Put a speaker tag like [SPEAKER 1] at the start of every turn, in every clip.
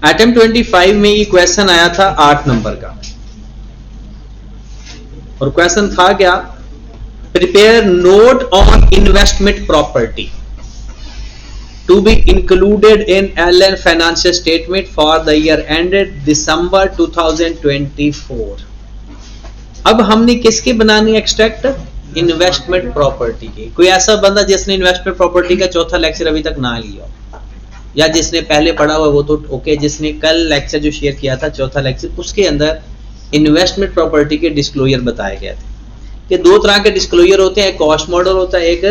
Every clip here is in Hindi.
[SPEAKER 1] अटेम्प्ट 25 में ये क्वेश्चन आया था 8 नंबर का, और क्वेश्चन था क्या, prepare note on investment property to be included in LN financial statement for the year ended December 2024। अब हमने किसके बनानी एक्सट्रैक्ट, इन्वेस्टमेंट प्रॉपर्टी की। कोई ऐसा बंदा जिसने इन्वेस्टमेंट प्रॉपर्टी का चौथा लेक्चर अभी तक ना लिया, या जिसने पहले पढ़ा हुआ वो तो ओके, जिसने कल लेक्चर जो शेयर किया था चौथा लेक्चर, उसके अंदर इन्वेस्टमेंट प्रॉपर्टी के डिस्क्लोजर बताए गए थे कि दो तरह के डिस्क्लोजर होते हैं, एक कॉस्ट मॉडल होता है, एक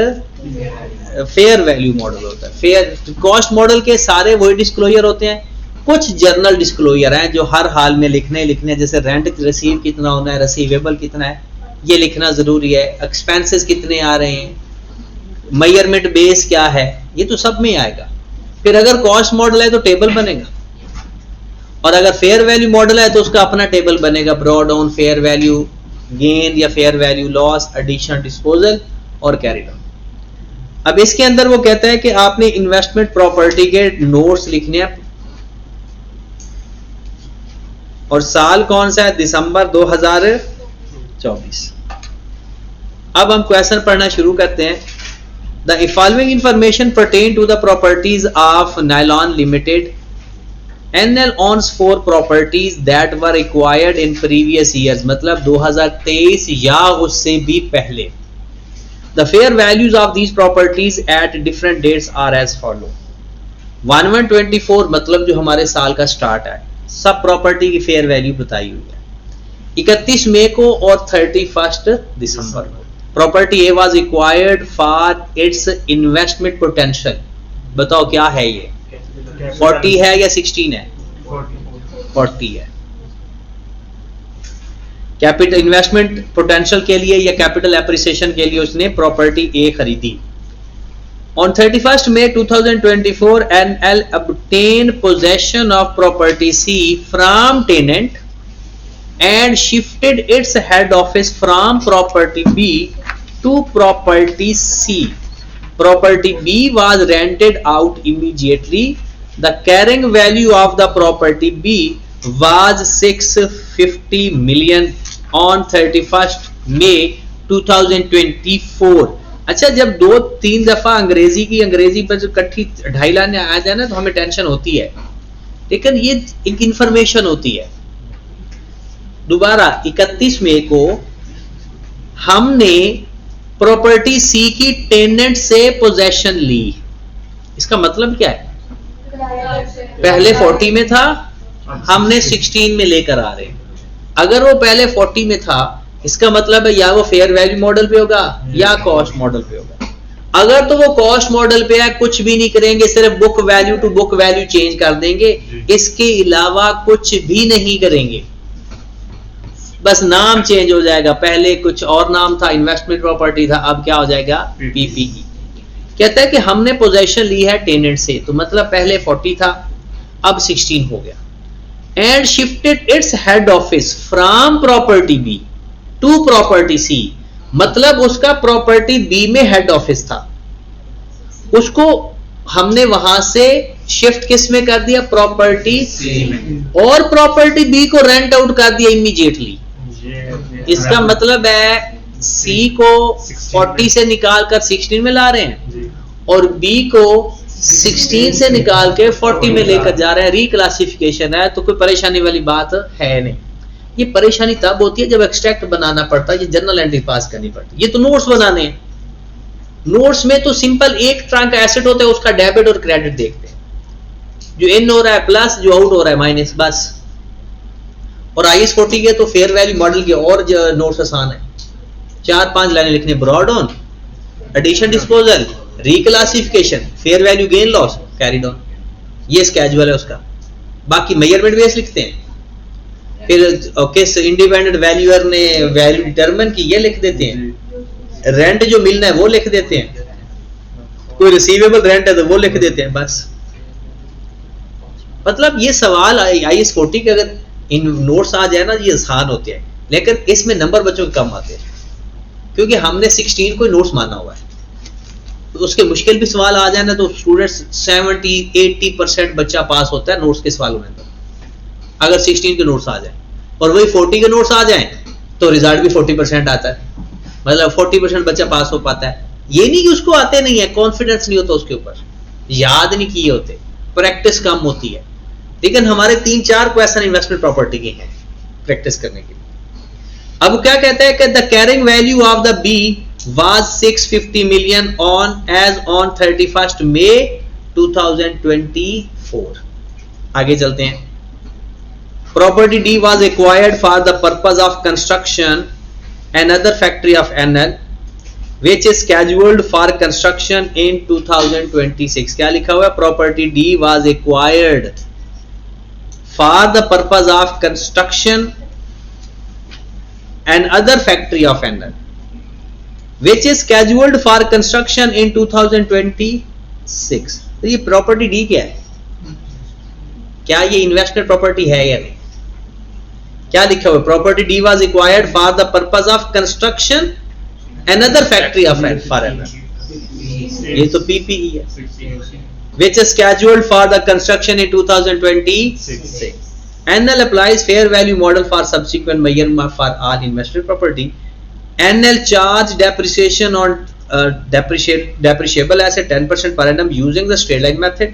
[SPEAKER 1] फेयर वैल्यू मॉडल होता है। फेयर कॉस्ट मॉडल के सारे वही डिस्क्लोजर होते हैं, कुछ जर्नल डिस्क्लोजर हैं जो हर हाल में लिखने, जैसे रेंट रिसीव कितना होना है, रिसीवेबल कितना है, ये लिखना जरूरी है, एक्सपेंसेस कितने आ रहे हैं, मेजरमेंट बेस क्या है, ये तो सब में आएगा। फिर अगर कॉस्ट मॉडल है तो टेबल बनेगा, और अगर फेयर वैल्यू मॉडल है तो उसका अपना टेबल बनेगा, broad on fair value gain या fair value loss, addition, disposal और कैरी डाउन। अब इसके अंदर वो कहता है कि आपने इन्वेस्टमेंट प्रॉपर्टी के नोट्स लिखने हैं, और साल कौन सा है, दिसंबर 2024। अब हम क्वेश्चन पढ़ना शुरू करते हैं। The following information pertain to the properties of nylon limited NL owns 4 properties that were acquired in previous years, मतलब 2023 या उससे भी पहले। The fair values of these properties at different dates are as follow। 11/24 मतलब जो हमारे साल का स्टार्ट है, सब प्रॉपर्टी की फेयर वैल्यू बताई हुई है। 31 मई को और 31 दिसंबर को। Property A was acquired for its investment potential. बताओ क्या है ये, 40 है या 16 है? 40 है। कैपिटल इन्वेस्टमेंट पोटेंशियल के लिए या कैपिटल एप्रिसिएशन के लिए उसने प्रॉपर्टी ए खरीदी। ऑन 31 मई 2024 NL obtained possession of property C from tenant and shifted its head office from property B to property C. Property B was rented out immediately. The carrying value of the property B was 650 million on 31st May 2024। अच्छा, जब 2-3 दफा अंग्रेजी पर जो इकट्ठी ढाई लाने आ जाए ना तो हमें टेंशन होती है, लेकिन ये एक इंफॉर्मेशन होती है। दोबारा 31 मई को हमने प्रॉपर्टी सी की टेनेंट से पोजेशन ली। इसका मतलब क्या है, पहले 40 में था, हमने 16 में लेकर आ रहे हैं। अगर वो पहले 40 में था, इसका मतलब है या वो फेयर वैल्यू मॉडल पे होगा या कॉस्ट मॉडल पे होगा। अगर तो वो कॉस्ट मॉडल पे है, कुछ भी नहीं करेंगे, सिर्फ book value to book value change कर देंगे, इसके अलावा कुछ भी नहीं करेंगे, बस नाम चेंज हो जाएगा। पहले कुछ और नाम था, इन्वेस्टमेंट प्रॉपर्टी था, अब क्या हो जाएगा, पीपीई। कहता है कि हमने पोजेशन ली है टेनेंट से, तो मतलब पहले 40 था, अब 16 हो गया। And shifted its head office from property B to property C, मतलब उसका प्रॉपर्टी बी में हेड ऑफिस था, उसको हमने वहां से शिफ्ट किस में कर दिया, प्रॉपर्टी सी में, और प्रॉपर्टी बी को रेंट आउट कर दिया इमीडिएटली। इसका मतलब है सी को 40 से निकाल कर 16 में ला रहे हैं, और बी को 16 से निकाल के 40 में लेकर जा रहे हैं। रिक्लासिफिकेशन है, तो कोई परेशानी वाली बात है नहीं। ये परेशानी तब होती है जब एक्सट्रैक्ट बनाना पड़ता है, ये जर्नल एंट्री पास करनी पड़ती है। ये तो नोट्स बनाने हैं, नोट्स में तो सिंपल एक तरह का एसेट होता है, उसका डेबिट और क्रेडिट देखते हैं, जो इन हो रहा है प्लस, जो आउट हो रहा है माइनस, बस। और IAS 40 के तो फेयर वैल्यू मॉडल के और नोट्स आसान है, 4-5 लाइनें लिखने, brought on, addition, disposal, reclassification, fair value gain loss, carry down, ये स्केड्यूल है उसका। बाकी मेजरमेंट बेस लिखते हैं, फिर किस इंडिपेंडेंट वैल्यूअर ने वैल्यू डिटरमिन की, ये लिख देते हैं। रेंट जो मिलना है वो लिख देते हैं, कोई रिसीवेबल रेंट है तो वो लिख देते हैं, बस। मतलब ये सवाल IAS 40 के अगर इन नोट्स आ जाए ना, ये आसान होते हैं, लेकिन इसमें नंबर बच्चों के कम आते हैं, क्योंकि हमने 16 को नोट्स माना हुआ है। उसके मुश्किल भी सवाल आ जाए ना तो स्टूडेंट्स 70-80% बच्चा पास होता है नोट्स के सवालों में। अगर 16 के नोट्स आ जाए और वही 40 के नोट्स आ जाए तो रिजल्ट भी 40% आता है, मतलब 40% बच्चा पास हो पाता है। ये नहीं कि उसको आते नहीं है, कॉन्फिडेंस नहीं होता उसके ऊपर, याद नहीं किए होते, प्रैक्टिस कम होती है। लेकिन हमारे 3-4 क्वेश्चन इन्वेस्टमेंट प्रॉपर्टी के हैं प्रैक्टिस करने के लिए। अब क्या कहता है कि the carrying value of the B was 650 million as on 31st May 2024। आगे चलते हैं। Property D was acquired for the purpose of construction another factory of NL which is scheduled for construction in 2026। क्या लिखा हुआ है? Property D was acquired for the purpose of construction another factory of NL which is scheduled for construction in 2026। तो ये प्रॉपर्टी डी क्या है? क्या ये इन्वेस्टमेंट प्रॉपर्टी है या नहीं? क्या लिखा हुआ? Property D was acquired for the purpose of construction another factory of for ये तो पीपीई है। which is scheduled for the construction in 2026। NL applies fair value model for subsequent measurement for all investment property। NL charge depreciation on depreciable asset 10% per annum using the straight line method।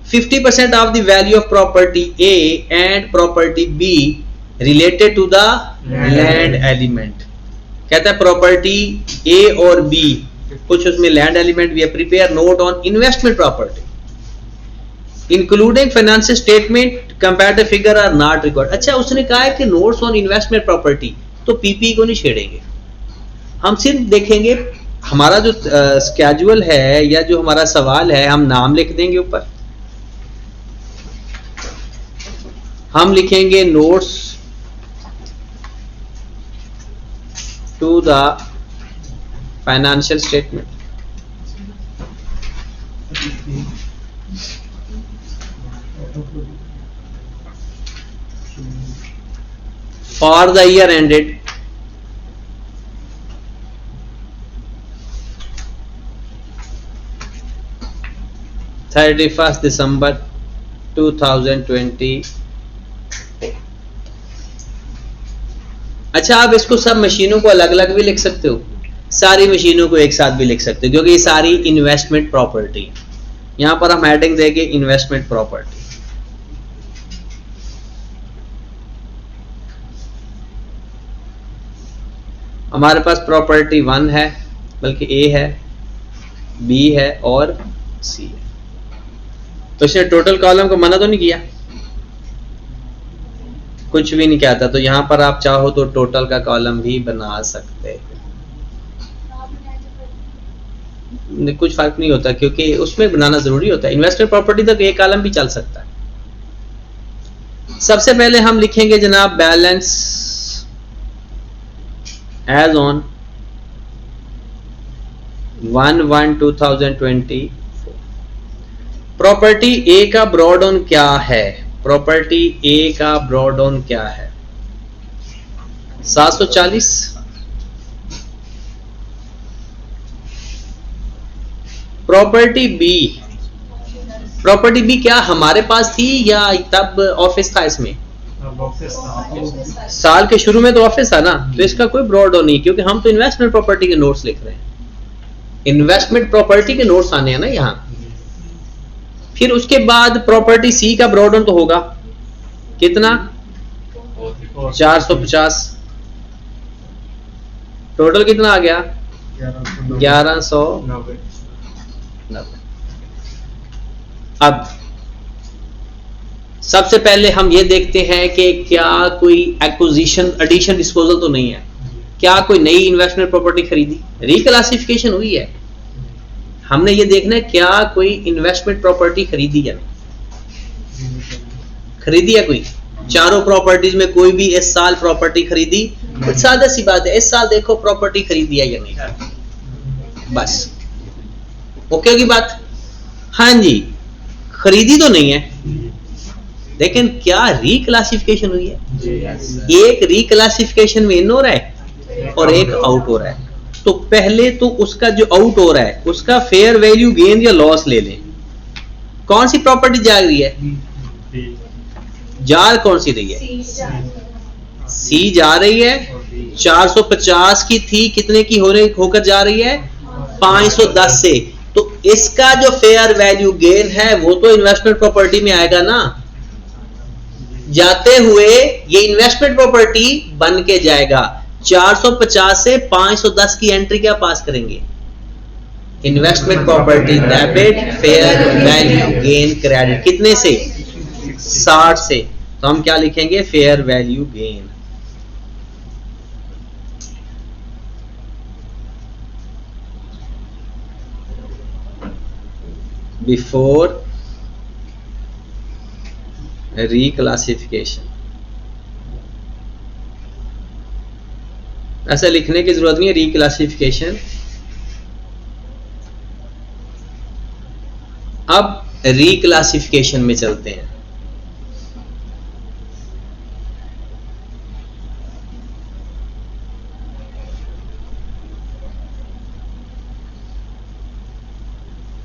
[SPEAKER 1] 50% of the value of property A and property B related to the land element। कहता है प्रॉपर्टी A और B कुछ उसमें लैंड एलिमेंट भी है। Prepare note on investment property including financial statement comparative figure are not required. अच्छा, उसने कहा है कि नोट्स ऑन इन्वेस्टमेंट प्रॉपर्टी, तो पीपी को नहीं छेड़ेंगे, हम सिर्फ देखेंगे हमारा जो स्केड्यूल है या जो हमारा सवाल है, हम नाम लिख देंगे ऊपर, हम लिखेंगे notes to the financial statement. For the year ended 31st December 2020। अच्छा, आप इसको सब मशीनों को अलग अलग भी लिख सकते हो, सारी मशीनों को एक साथ भी लिख सकते हो, क्योंकि ये सारी इन्वेस्टमेंट प्रॉपर्टी। यहां पर हम हेडिंग देंगे इन्वेस्टमेंट प्रॉपर्टी। हमारे पास प्रॉपर्टी 1 है, बल्कि ए है, बी है और सी है। तो इसने टोटल कॉलम को मना तो नहीं किया, कुछ भी नहीं कहता। तो यहां पर आप चाहो तो टोटल का कॉलम भी बना सकते हैं, कुछ फर्क नहीं होता, क्योंकि उसमें बनाना जरूरी होता है। इन्वेस्टमेंट प्रॉपर्टी तक एक कॉलम भी चल सकता है। सबसे पहले हम लिखेंगे जनाब बैलेंस एज ऑन 1/1/2020। प्रॉपर्टी ए का ब्रॉड ऑन क्या है? प्रॉपर्टी ए का ब्रॉड ऑन क्या है? 740। प्रॉपर्टी बी, प्रॉपर्टी बी क्या हमारे पास थी या तब ऑफिस था? इसमें साल के शुरू में तो ऑफिस था ना, तो इसका कोई ब्रॉड ऑन नहीं, क्योंकि हम तो इन्वेस्टमेंट प्रॉपर्टी के नोट्स लिख रहे हैं। इन्वेस्टमेंट प्रॉपर्टी के नोट्स आने हैं ना यहां। फिर उसके बाद प्रॉपर्टी सी का ब्रॉड ऑन तो होगा कितना? 450। टोटल कितना आ गया? 1190। अब सबसे पहले हम ये देखते हैं कि क्या कोई एक्विजिशन, एडिशन, डिस्पोजल तो नहीं है। क्या कोई नई इन्वेस्टमेंट प्रॉपर्टी खरीदी? रिक्लासिफिकेशन हुई है। हमने ये देखना है क्या कोई इन्वेस्टमेंट प्रॉपर्टी खरीदी या नहीं खरीदी है कोई। चारों प्रॉपर्टीज में कोई भी इस साल प्रॉपर्टी खरीदी? कुछ सादा सी बात है, इस साल देखो प्रॉपर्टी खरीदी है या नहीं, बस ओके की बात। हाँ जी, खरीदी तो नहीं है, लेकिन क्या रिक्लासिफिकेशन हुई है? एक रिक्लासिफिकेशन में इन हो रहा है और एक आउट हो रहा है। तो पहले तो उसका जो आउट हो रहा है उसका फेयर वैल्यू गेन या लॉस ले लें। कौन सी प्रॉपर्टी जा रही है? जा कौन सी रही है? सी जा रही है। 450 की थी, कितने की होकर जा रही है? 510 से। तो इसका जो फेयर वैल्यू गेन है वो तो इन्वेस्टमेंट प्रॉपर्टी में आएगा ना। जाते हुए ये इन्वेस्टमेंट प्रॉपर्टी बन के जाएगा। 450 से 510 की एंट्री क्या पास करेंगे? Investment property debit, fair value gain credit. कितने से? 60 से। तो हम क्या लिखेंगे? Fair value gain. Before reclassification. ऐसा लिखने की जरूरत नहीं है, रिक्लासिफिकेशन। अब रिक्लासिफिकेशन में चलते हैं।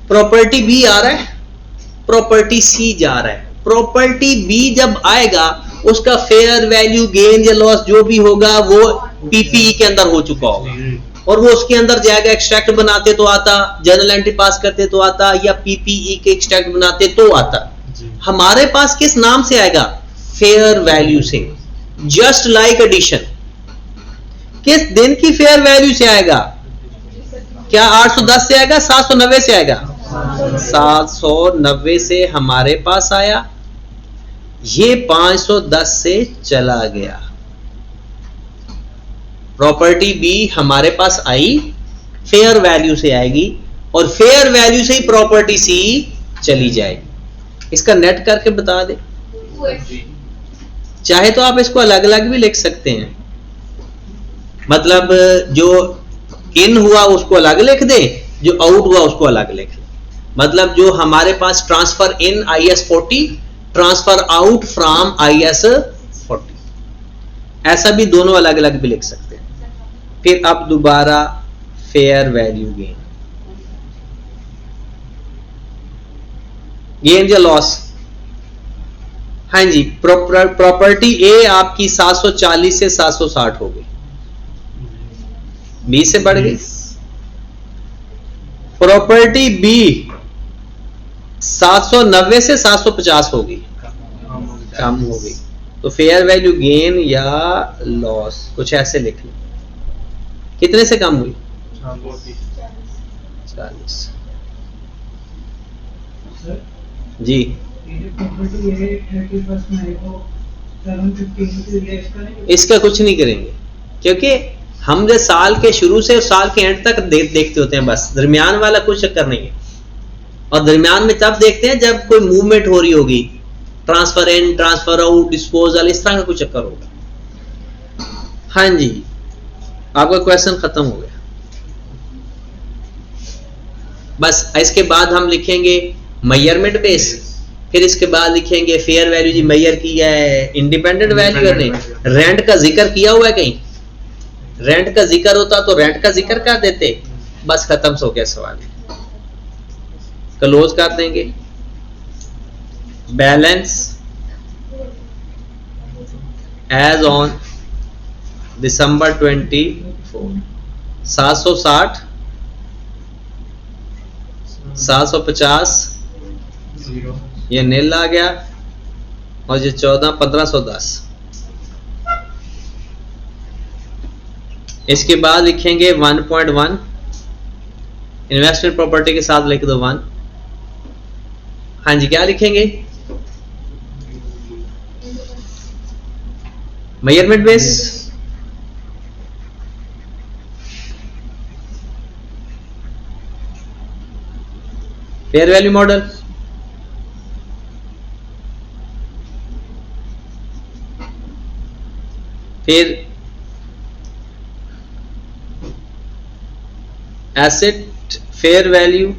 [SPEAKER 1] प्रॉपर्टी बी आ रहा है, प्रॉपर्टी सी जा रहा है। प्रॉपर्टी बी जब आएगा उसका फेयर वैल्यू गेन या लॉस जो भी होगा वो पीपीई के अंदर हो चुका होगा और वो उसके अंदर जाएगा। एक्सट्रैक्ट बनाते तो आता, जर्नल एंट्री पास करते तो आता, या पीपीई के एक्सट्रैक्ट बनाते तो आता। हमारे पास किस नाम से आएगा? फेयर वैल्यू से। जस्ट लाइक एडिशन किस दिन की फेयर वैल्यू से आएगा? क्या 810 से आएगा? 790 से आएगा? 790 से हमारे पास आया, ये 510 से चला गया। प्रॉपर्टी बी हमारे पास आई, फेयर वैल्यू से आएगी और फेयर वैल्यू से ही प्रॉपर्टी सी चली जाएगी। इसका नेट करके बता दे। चाहे तो आप इसको अलग अलग भी लिख सकते हैं, मतलब जो इन हुआ उसको अलग लिख दे, जो आउट हुआ उसको अलग लिख दे। मतलब जो हमारे पास transfer in IS 40, transfer out from IS 40, ऐसा भी दोनों अलग अलग भी लिख सकते हैं। फिर अब दोबारा फेयर वैल्यू गेन, गेन या लॉस। हाँ जी, प्रॉपर्टी ए आपकी 740 से 760 हो गई, 20 से बढ़ गई। प्रॉपर्टी बी 790 से 750 हो गई, कम हो गई। तो फेयर वैल्यू गेन या लॉस कुछ ऐसे लिख लो। कितने से कम हुई? 40। जी, इसका कुछ नहीं करेंगे क्योंकि हम जो साल के शुरू से साल के एंड तक देखते होते हैं, बस दरमियान वाला कुछ चक्कर नहीं है। और दरमियान में तब देखते हैं जब कोई मूवमेंट हो रही होगी, ट्रांसफर इन, ट्रांसफर आउट, डिस्पोजल, इस तरह का कुछ चक्कर होगा। हाँ जी, आपका क्वेश्चन खत्म हो गया। बस इसके बाद हम लिखेंगे मेजरमेंट बेस, फिर इसके बाद लिखेंगे फेयर वैल्यू। जी मेजर किया है इंडिपेंडेंट वैल्यू ने। रेंट का जिक्र किया हुआ है कहीं? रेंट का जिक्र होता तो रेंट का जिक्र कर देते, बस खत्म हो गया सवाल, क्लोज कर देंगे। बैलेंस एज ऑन दिसंबर 24, 760, 750, ये नील आ गया, और ये 14, 1510। इसके बाद लिखेंगे 1.1, इन्वेस्टमेंट प्रॉपर्टी के साथ लिख दो 1। हाँ जी, क्या लिखेंगे? Measurement base, fair value model, फिर asset fair value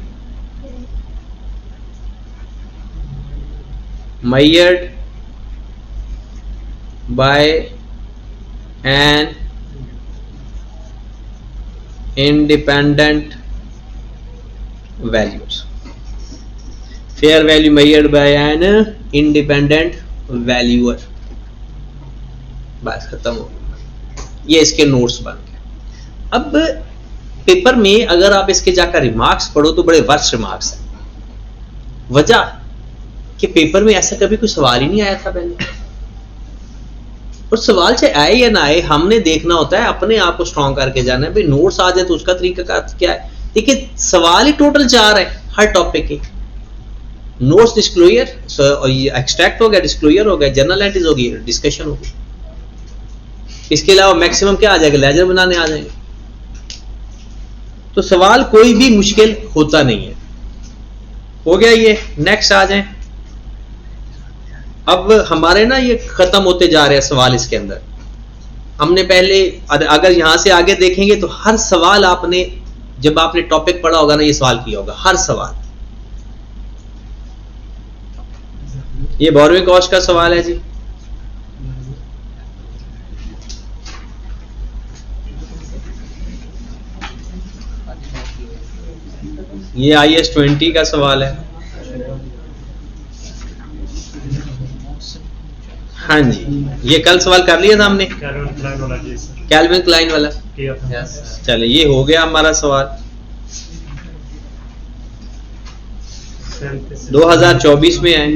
[SPEAKER 1] measured by an independent values, fair value measured by an independent valuer। बस खत्म हो गया, ये इसके नोट्स बन गए। अब पेपर में अगर आप इसके जाकर रिमार्क्स पढ़ो तो बड़े वर्ष रिमार्क्स हैं। वजह कि पेपर में ऐसा कभी कोई सवाल ही नहीं आया था पहले, और सवाल चाहे आए या ना आए हमने देखना होता है, अपने आप को स्ट्रॉन्ग करके जाना है। भाई नोट्स आ जाए तो उसका तरीका क्या है। देखिए सवाल ही टोटल 4 है हर टॉपिक के। नोट्स, डिस्क्लोजर, एक्सट्रैक्ट हो गया, डिस्क्लोजर हो गया, जर्नल एंट्रीज होगी, डिस्कशन होगी। इसके अलावा मैक्सिमम क्या आ जाएगा, लेजर बनाने आ जाएंगे। तो सवाल कोई भी मुश्किल होता नहीं है। हो गया ये, नेक्स्ट आ जाए। अब हमारे ना ये खत्म होते जा रहे हैं सवाल इसके अंदर। हमने पहले अगर यहां से आगे देखेंगे तो हर सवाल आपने, जब आपने टॉपिक पढ़ा होगा ना, ये सवाल किया होगा हर सवाल। ये बोरोइंग कॉस्ट का सवाल है जी। ये IS 20 का सवाल है। हाँ जी, ये कल सवाल कर लिया था हमने, कैल्विन क्लाइन वाला। चले ये हो गया हमारा सवाल। 2024 में है।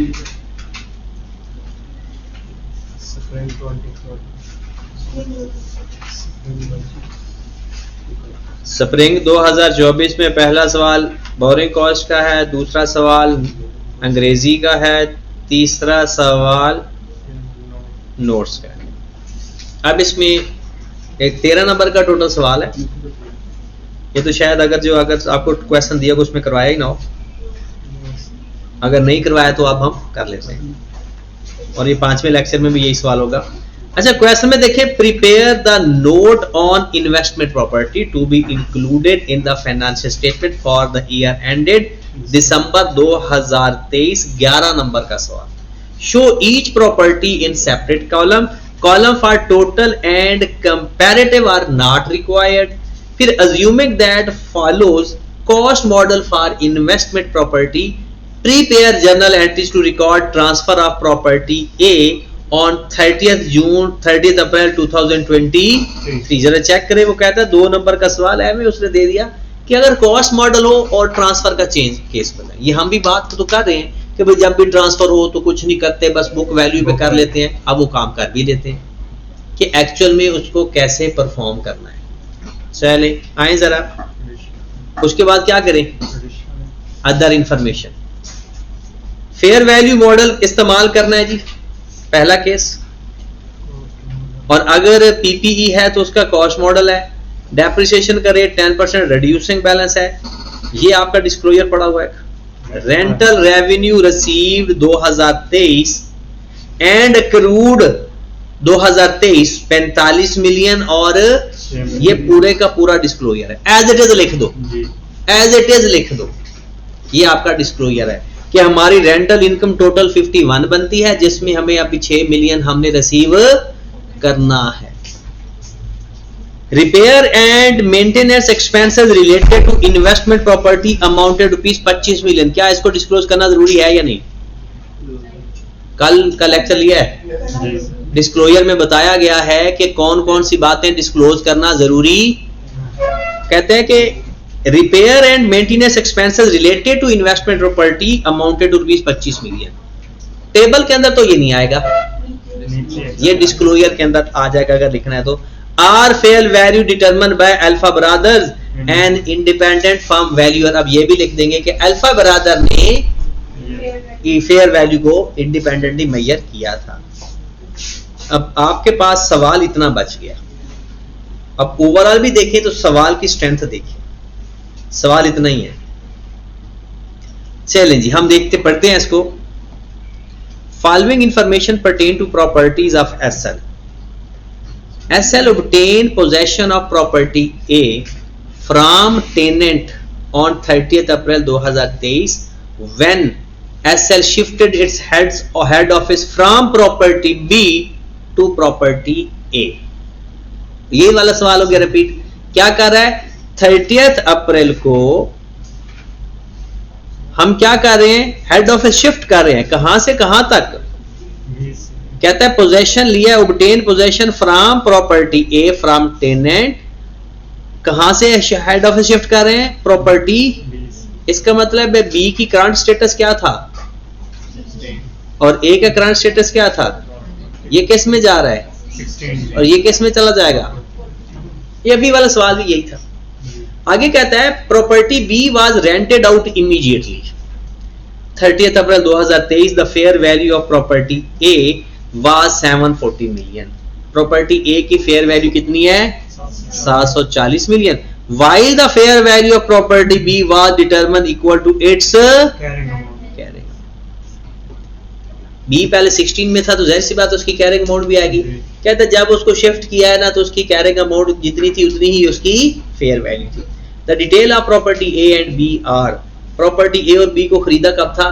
[SPEAKER 1] स्प्रिंग 2024 में पहला सवाल बोरिंग कॉस्ट का है, दूसरा सवाल अंग्रेजी का है, तीसरा सवाल नोट्स का है। अब इसमें एक 13 नंबर का टोटल सवाल है। ये तो शायद अगर आपको क्वेश्चन दिया हो उसमें करवाया ही ना हो, अगर नहीं करवाया तो अब हम कर लेते हैं, और ये 5वें लेक्चर में भी यही सवाल होगा। अच्छा, क्वेश्चन में देखिए, prepare the note on investment property to be included in the financial statement for the year ended December 2023। 11 number का सवाल। Show each property in separate column for total and comparative are not required. फिर assuming that follows cost model for investment property, prepare journal entries to record transfer of property A on 30th April 2023। जरा चेक करें, वो कहता है 2 नंबर का सवाल है, उसने दे दिया कि अगर कॉस्ट मॉडल हो और ट्रांसफर का चेंज केस बताएं। ये हम भी बात तो कर रहे हैं कि भाई जब भी ट्रांसफर हो तो कुछ नहीं करते, बस बुक वैल्यू पे कर लेते हैं। अब वो काम कर भी लेते हैं कि एक्चुअल में उसको कैसे परफॉर्म करना है। चले आए जरा, उसके बाद क्या करें, other information. Fair value model इस्तेमाल करना है जी, पहला केस। और अगर पीपीई है तो उसका कॉस्ट मॉडल है। डेप्रिसिएशन का रेट 10% रिड्यूसिंग बैलेंस है, ये आपका डिस्क्लोजर पड़ा हुआ है। Rental revenue received 2023 and accrued 2023 45 million, और ये पूरे का पूरा डिस्क्लोजर है। एज इट इज लिख दो, एज इट इज लिख दो। ये आपका डिस्क्लोजर है कि हमारी रेंटल इनकम टोटल 51 बनती है, जिसमें हमें अभी 6 मिलियन हमने रिसीव करना है। Repair and maintenance expenses related to investment property amounted ₹25 million. क्या इसको डिस्क्लोज करना जरूरी है या नहीं? कल का लेक्चर लिया है, डिस्क्लोजर में बताया गया है कि कौन कौन सी बातें डिस्क्लोज करना जरूरी। कहते हैं कि repair and maintenance expenses related to investment property amounted to ₹25 million. Table के अंदर तो ये नहीं आएगा, ये डिस्क्लोजर के अंदर आ जाएगा अगर लिखना है तो। Are fair value determined by Alpha Brothers and independent firm valuer. अब ये भी लिख देंगे कि अल्फा ब्रदर ने फेयर वैल्यू को इंडिपेंडेंटली मेजर किया था। अब आपके पास सवाल इतना बच गया। अब ओवरऑल भी देखें तो सवाल की स्ट्रेंथ देखिए, सवाल इतना ही है। चलें जी, हम देखते पढ़ते हैं इसको। Following information pertain to properties of SL. SL obtain possession of property A from tenant on 30th April 2023 when SL shifted its head office from property B to property A। ये वाला सवाल हो गया रिपीट। क्या कर रहा है? 30 अप्रैल को हम क्या कर रहे हैं, हेड ऑफिस शिफ्ट कर रहे हैं, कहां से कहां तक, कहता है पोजेशन लिया, obtain possession from property A from tenant, कहां से हेड ऑफिस शिफ्ट कर रहे हैं, प्रॉपर्टी, इसका मतलब है बी की करंट स्टेटस क्या था और ए का करंट स्टेटस क्या था, ये किस में जा रहा है और ये किस में चला जाएगा, ये अभी वाला सवाल भी यही था। आगे कहता है property B was rented out immediately 30 April 2023, the fair value of property A was 740 million, property A की फेयर वैल्यू कितनी है 740 million, while the fair value of property B was determined equal to its carrying amount। B पहले 16 में था तो जाहिर सी बात उसकी कैरिंग अमाउंट भी आएगी। कहता है जब उसको शिफ्ट किया है ना तो उसकी कैरिंग अमाउंट जितनी थी उतनी ही उसकी फेयर वैल्यू थी। The detail of property A and B are, property A और B को खरीदा कब था,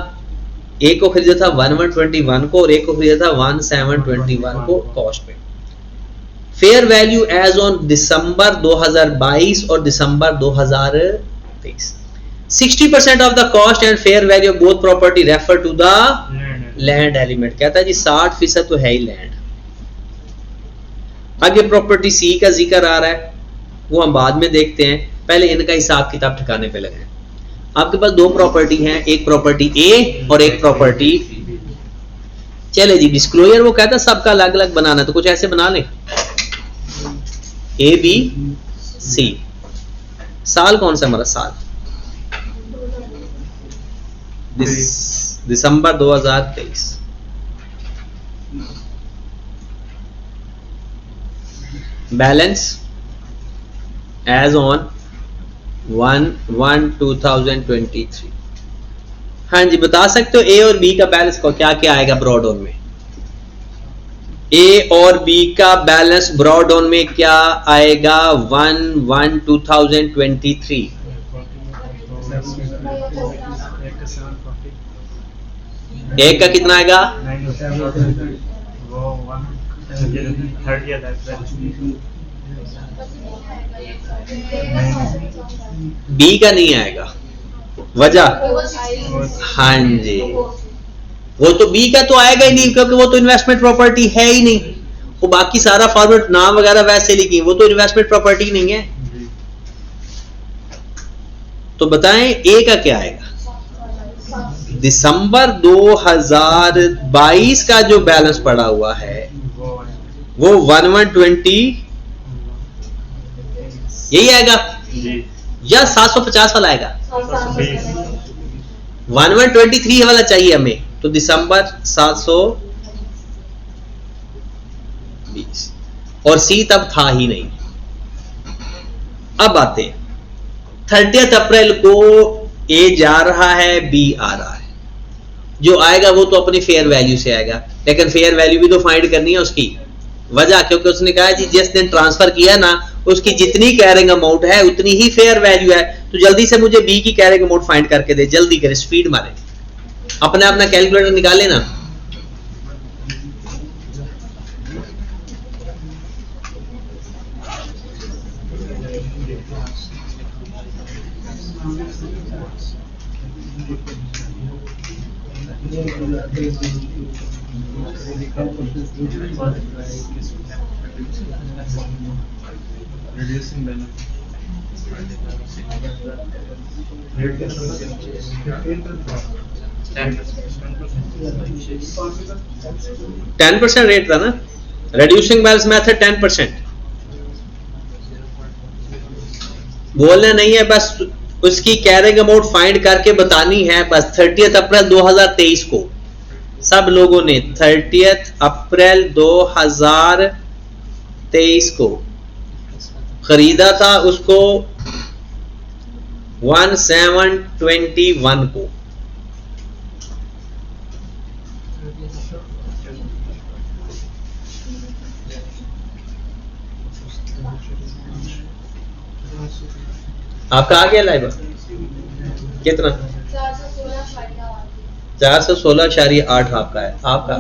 [SPEAKER 1] A को खरीदा था 1121 को और A को खरीदा था 1721 को कॉस्ट में। फेयर वैल्यू एज ऑन दिसंबर 2022 और दिसंबर 2023, 60% of the cost and fair value of both property refer to the land element. कहता है जी 60% तो है ही लैंड। आगे प्रॉपर्टी सी का जिक्र आ रहा है, वो हम बाद में देखते हैं, पहले इनका हिसाब किताब ठिकाने पे लगाएं। आपके पास दो प्रॉपर्टी हैं, एक प्रॉपर्टी ए और एक प्रॉपर्टी, चले जी डिस्क्लोजर वो कहता है सबका अलग अलग बनाना, तो कुछ ऐसे बना लें ए बी सी। साल कौन सा हमारा साल, दिसंबर 2023। Balance as on 1/1/2023। हाँ जी बता सकते हो ए और बी का बैलेंस को क्या क्या आएगा ब्रॉड ऑन में, ए और बी का बैलेंस ब्रॉड ऑन में क्या आएगा 1/1/2023। ए का कितना आएगा, बी का नहीं आएगा, वजह, हाँ जी वो तो बी का तो आएगा ही नहीं क्योंकि वो तो इन्वेस्टमेंट प्रॉपर्टी है ही नहीं, वो बाकी सारा फॉर्मेट नाम वगैरह वैसे लिखी, वो तो इन्वेस्टमेंट प्रॉपर्टी नहीं है। तो बताएं ए का क्या आएगा, दिसंबर 2022 का जो बैलेंस पड़ा हुआ है वो 1/1/20 यही आएगा या 750 वाला आएगा, 1/1/23 वाला चाहिए हमें, तो दिसंबर 720 और सी तब था ही नहीं। अब आते हैं 30 अप्रैल को ए जा रहा है बी आ रहा है, जो आएगा वो तो अपनी फेयर वैल्यू से आएगा, लेकिन फेयर वैल्यू भी तो फाइंड करनी है उसकी, वजह क्योंकि उसने कहा जी जिस दिन ट्रांसफर किया ना उसकी जितनी कैरिंग अमाउंट है उतनी ही फेयर वैल्यू है, तो जल्दी से मुझे बी की कैरिंग अमाउंट फाइंड करके दे, जल्दी करें, स्पीड मारे, अपना कैलकुलेटर निकाले ना।
[SPEAKER 2] Reducing balance.
[SPEAKER 1] 10% रेट था ना, रिड्यूसिंग बैलेंस मेथड 10%। बोलना नहीं है, बस उसकी कैरिंग अमाउंट फाइंड करके बतानी है बस। 30 अप्रैल 2023 को सब लोगों ने 30 अप्रैल 2023 को खरीदा था उसको 1721 को। आपका आ गया लाइव कितना? 416.8 आपका है। आपका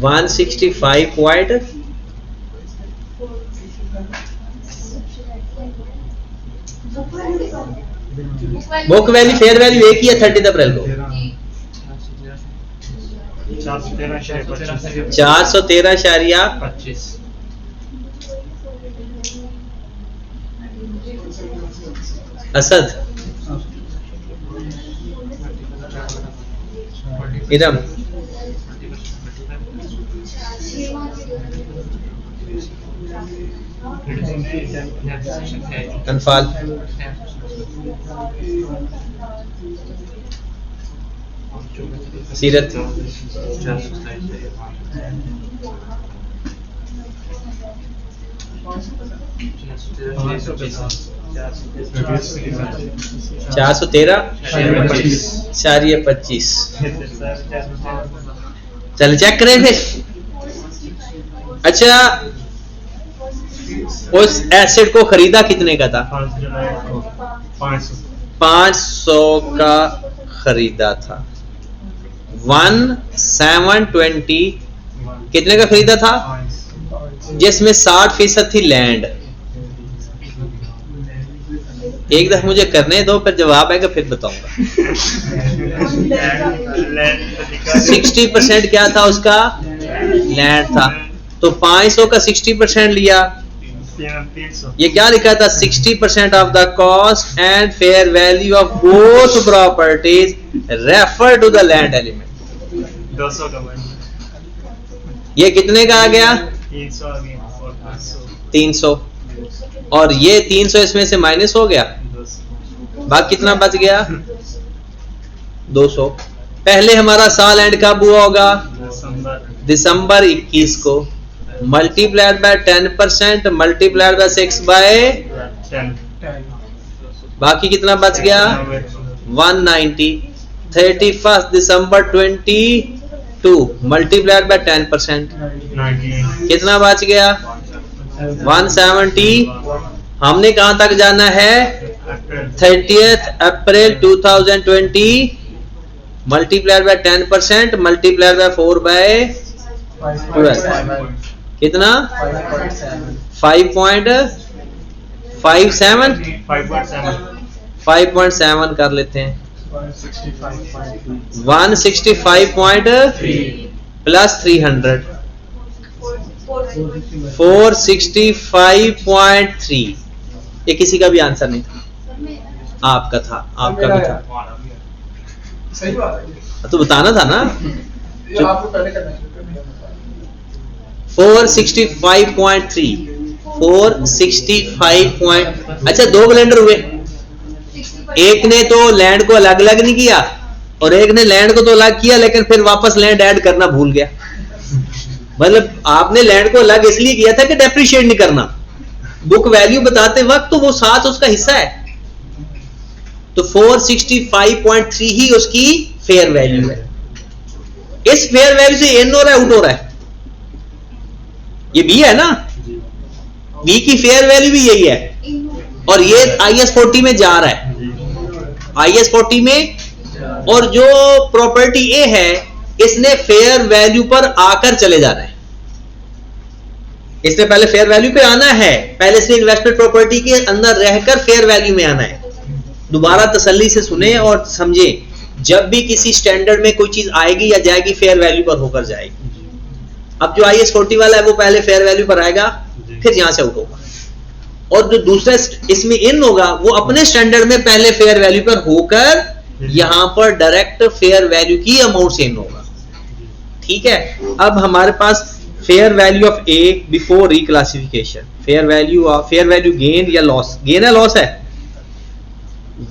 [SPEAKER 1] 165.4 बुक वैल्यू फेयर वैल्यू एक ही है 30 अप्रैल को। 413.25 असद इरम अनफाल सीरत चार सौ 413.25 चल चेक करें फिर। अच्छा उस एसेट को खरीदा कितने का था? 500 का खरीदा था। 1720 कितने का खरीदा था? जिसमें 60% थी लैंड। एक दफा मुझे करने दो फिर जवाब आएगा फिर बताऊंगा। 60% क्या था उसका? लैंड था। तो 500 का 60% लिया, ये क्या लिखा था? 60% of the cost and fair value of both properties refer to the land element.
[SPEAKER 2] 200 का
[SPEAKER 1] ये कितने का आ गया? 300 और ये 300 इसमें से माइनस हो गया, बाकी कितना बच गया? 200। पहले हमारा साल एंड कब हुआ होगा? दिसंबर 21 को। Multiplied by 10% multiplied by 6/10। बाकी कितना बच गया? 190। 31 दिसंबर 22 मल्टीप्लाइड बाय 10% कितना बच गया? 170। हमने कहां तक जाना है? 30 अप्रैल 2020 मल्टीप्लाइड बाय 10% मल्टीप्लाइड बाय 4/12 कितना? 5.57 5.7 कर लेते हैं। 165.3 प्लस 300 465.3। ये किसी का भी आंसर नहीं था, आपका था, आपका भी था।
[SPEAKER 3] सही बात है,
[SPEAKER 1] तो बताना था ना।
[SPEAKER 3] ये आपको पहले करना चाहिए।
[SPEAKER 1] 465.3 465 अच्छा 2 ब्लेंडर हुए। एक ने तो लैंड को अलग अलग नहीं किया और एक ने लैंड को तो अलग किया लेकिन फिर वापस लैंड ऐड करना भूल गया। मतलब आपने लैंड को अलग इसलिए किया था कि डेप्रिशिएट नहीं करना, बुक वैल्यू बताते वक्त तो वो साथ उसका हिस्सा है। तो 465.3 ही उसकी फेयर वैल्यू है। इस फेयर वैल्यू से इन हो रहा है, आउट हो रहा है। ये बी है ना, बी की फेयर वैल्यू भी यही है और ये IS 40 में जा रहा है, IS 40 में। और जो प्रॉपर्टी ए है इसने फेयर वैल्यू पर आकर चले जाना है। इसने पहले फेयर वैल्यू पे आना है, पहले इसने इन्वेस्टमेंट प्रॉपर्टी के अंदर रहकर फेयर वैल्यू में आना है। दोबारा तसल्ली से सुने और समझे, जब भी किसी स्टैंडर्ड में कोई चीज आएगी या जाएगी फेयर वैल्यू पर होकर जाएगी। अब जो IS 40 वाला है वो पहले फेयर वैल्यू पर आएगा फिर यहां से आउट होगा, और जो दूसरा इसमें इन होगा वो अपने स्टैंडर्ड में पहले फेयर वैल्यू पर होकर यहां पर डायरेक्ट फेयर वैल्यू की अमाउंट से इन होगा। ठीक है, अब हमारे पास fair value of A before reclassification, fair value gain या लॉस, गेन है लॉस है।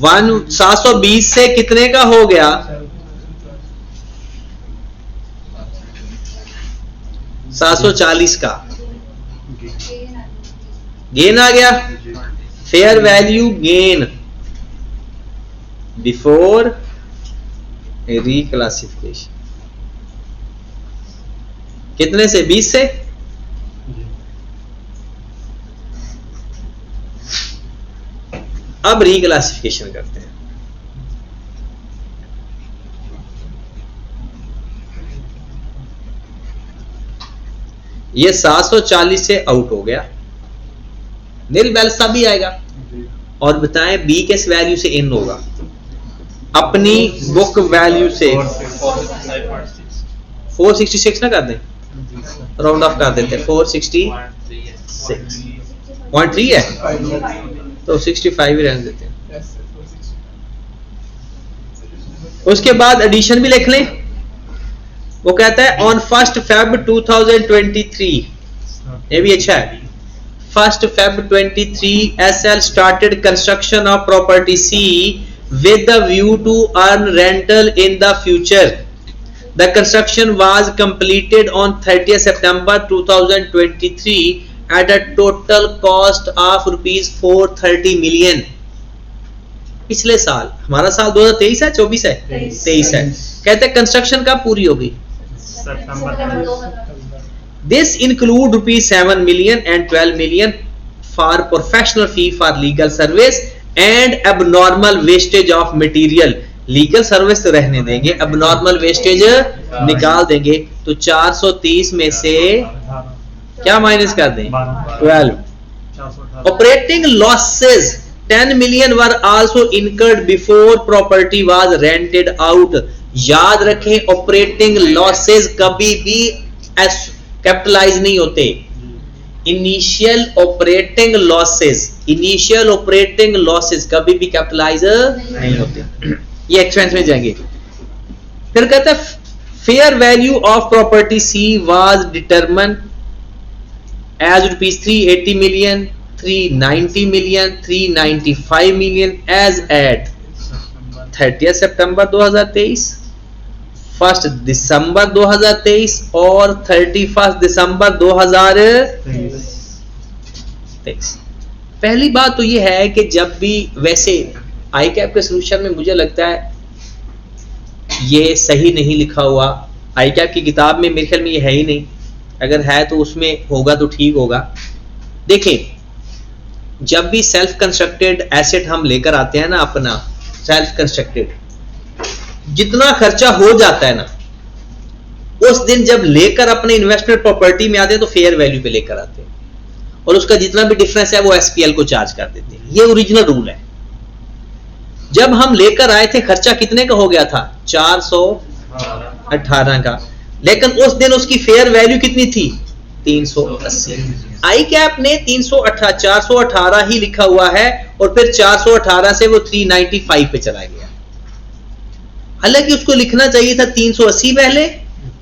[SPEAKER 1] 720 से कितने का हो गया? 740 का गेन आ गया। Fair value gain before reclassification कितने से? 20 से। अब रिक्लासिफिकेशन करते हैं। ये 740 से आउट हो गया, नील बैलेंस तब भी आएगा। और बताएं बी किस वैल्यू से इन होगा? अपनी बुक वैल्यू से 466 ना कर दें, राउंड ऑफ कर देते हैं, 466.3 है तो 65 ही रहने देते हैं। उसके बाद एडिशन भी लिख लें। वो कहता है ऑन 1 Feb 2023, ये भी अच्छा है। 1 Feb 23 SL started construction of property C with the view to earn rental in the future. The construction was completed on 30th September 2023 at a total cost of rupees 430 million. पिछले साल, हमारा साल 2023 है 24 है 23 है। कहते हैं कंस्ट्रक्शन कब पूरी होगी? This include rupees 7 million and 12 million for professional fee for legal service and abnormal wastage of material. Legal service तो रहने देंगे, abnormal wastage निकाल देंगे। तो 430 में से क्या माइनस कर दें? 12। Operating losses 10 million were also incurred before property was rented out. याद रखें ऑपरेटिंग लॉसेस कभी भी कैपिटलाइज नहीं होते। इनिशियल ऑपरेटिंग लॉसेस कभी भी कैपिटलाइज नहीं होते, ये एक्सपेंस में जाएंगे। फिर कहता है fair value of property C was determined as rupees 380 million, 390 million, 395 million as at 30 सितंबर 2023, 1 दिसंबर 2023 और 31 दिसंबर 2023। पहली बात तो ये है कि जब भी, वैसे आई कैप के सोल्यूशन में मुझे लगता है ये सही नहीं लिखा हुआ। आई कैप की किताब में मेरे ख्याल में ये है ही नहीं, अगर है तो उसमें होगा तो ठीक होगा। देखें जब भी सेल्फ कंस्ट्रक्टेड एसेट हम लेकर आते हैं ना, अपना सेल्फ कंस्ट्रक्टेड, जितना खर्चा हो जाता है ना, उस दिन जब लेकर अपने इन्वेस्टमेंट प्रॉपर्टी में आते हैं तो फेयर वैल्यू पे लेकर आते हैं और उसका जितना भी डिफरेंस है वो एसपीएल को चार्ज कर देते हैं। ये ओरिजिनल रूल है। जब हम लेकर आए थे खर्चा कितने का हो गया था? 418 का, लेकिन उस दिन उसकी फेयर वैल्यू कितनी थी? 380। आई कैप ने 418 ही लिखा हुआ है और फिर 418 से वो 395 पे चला गया। हालांकि उसको लिखना चाहिए था 380 पहले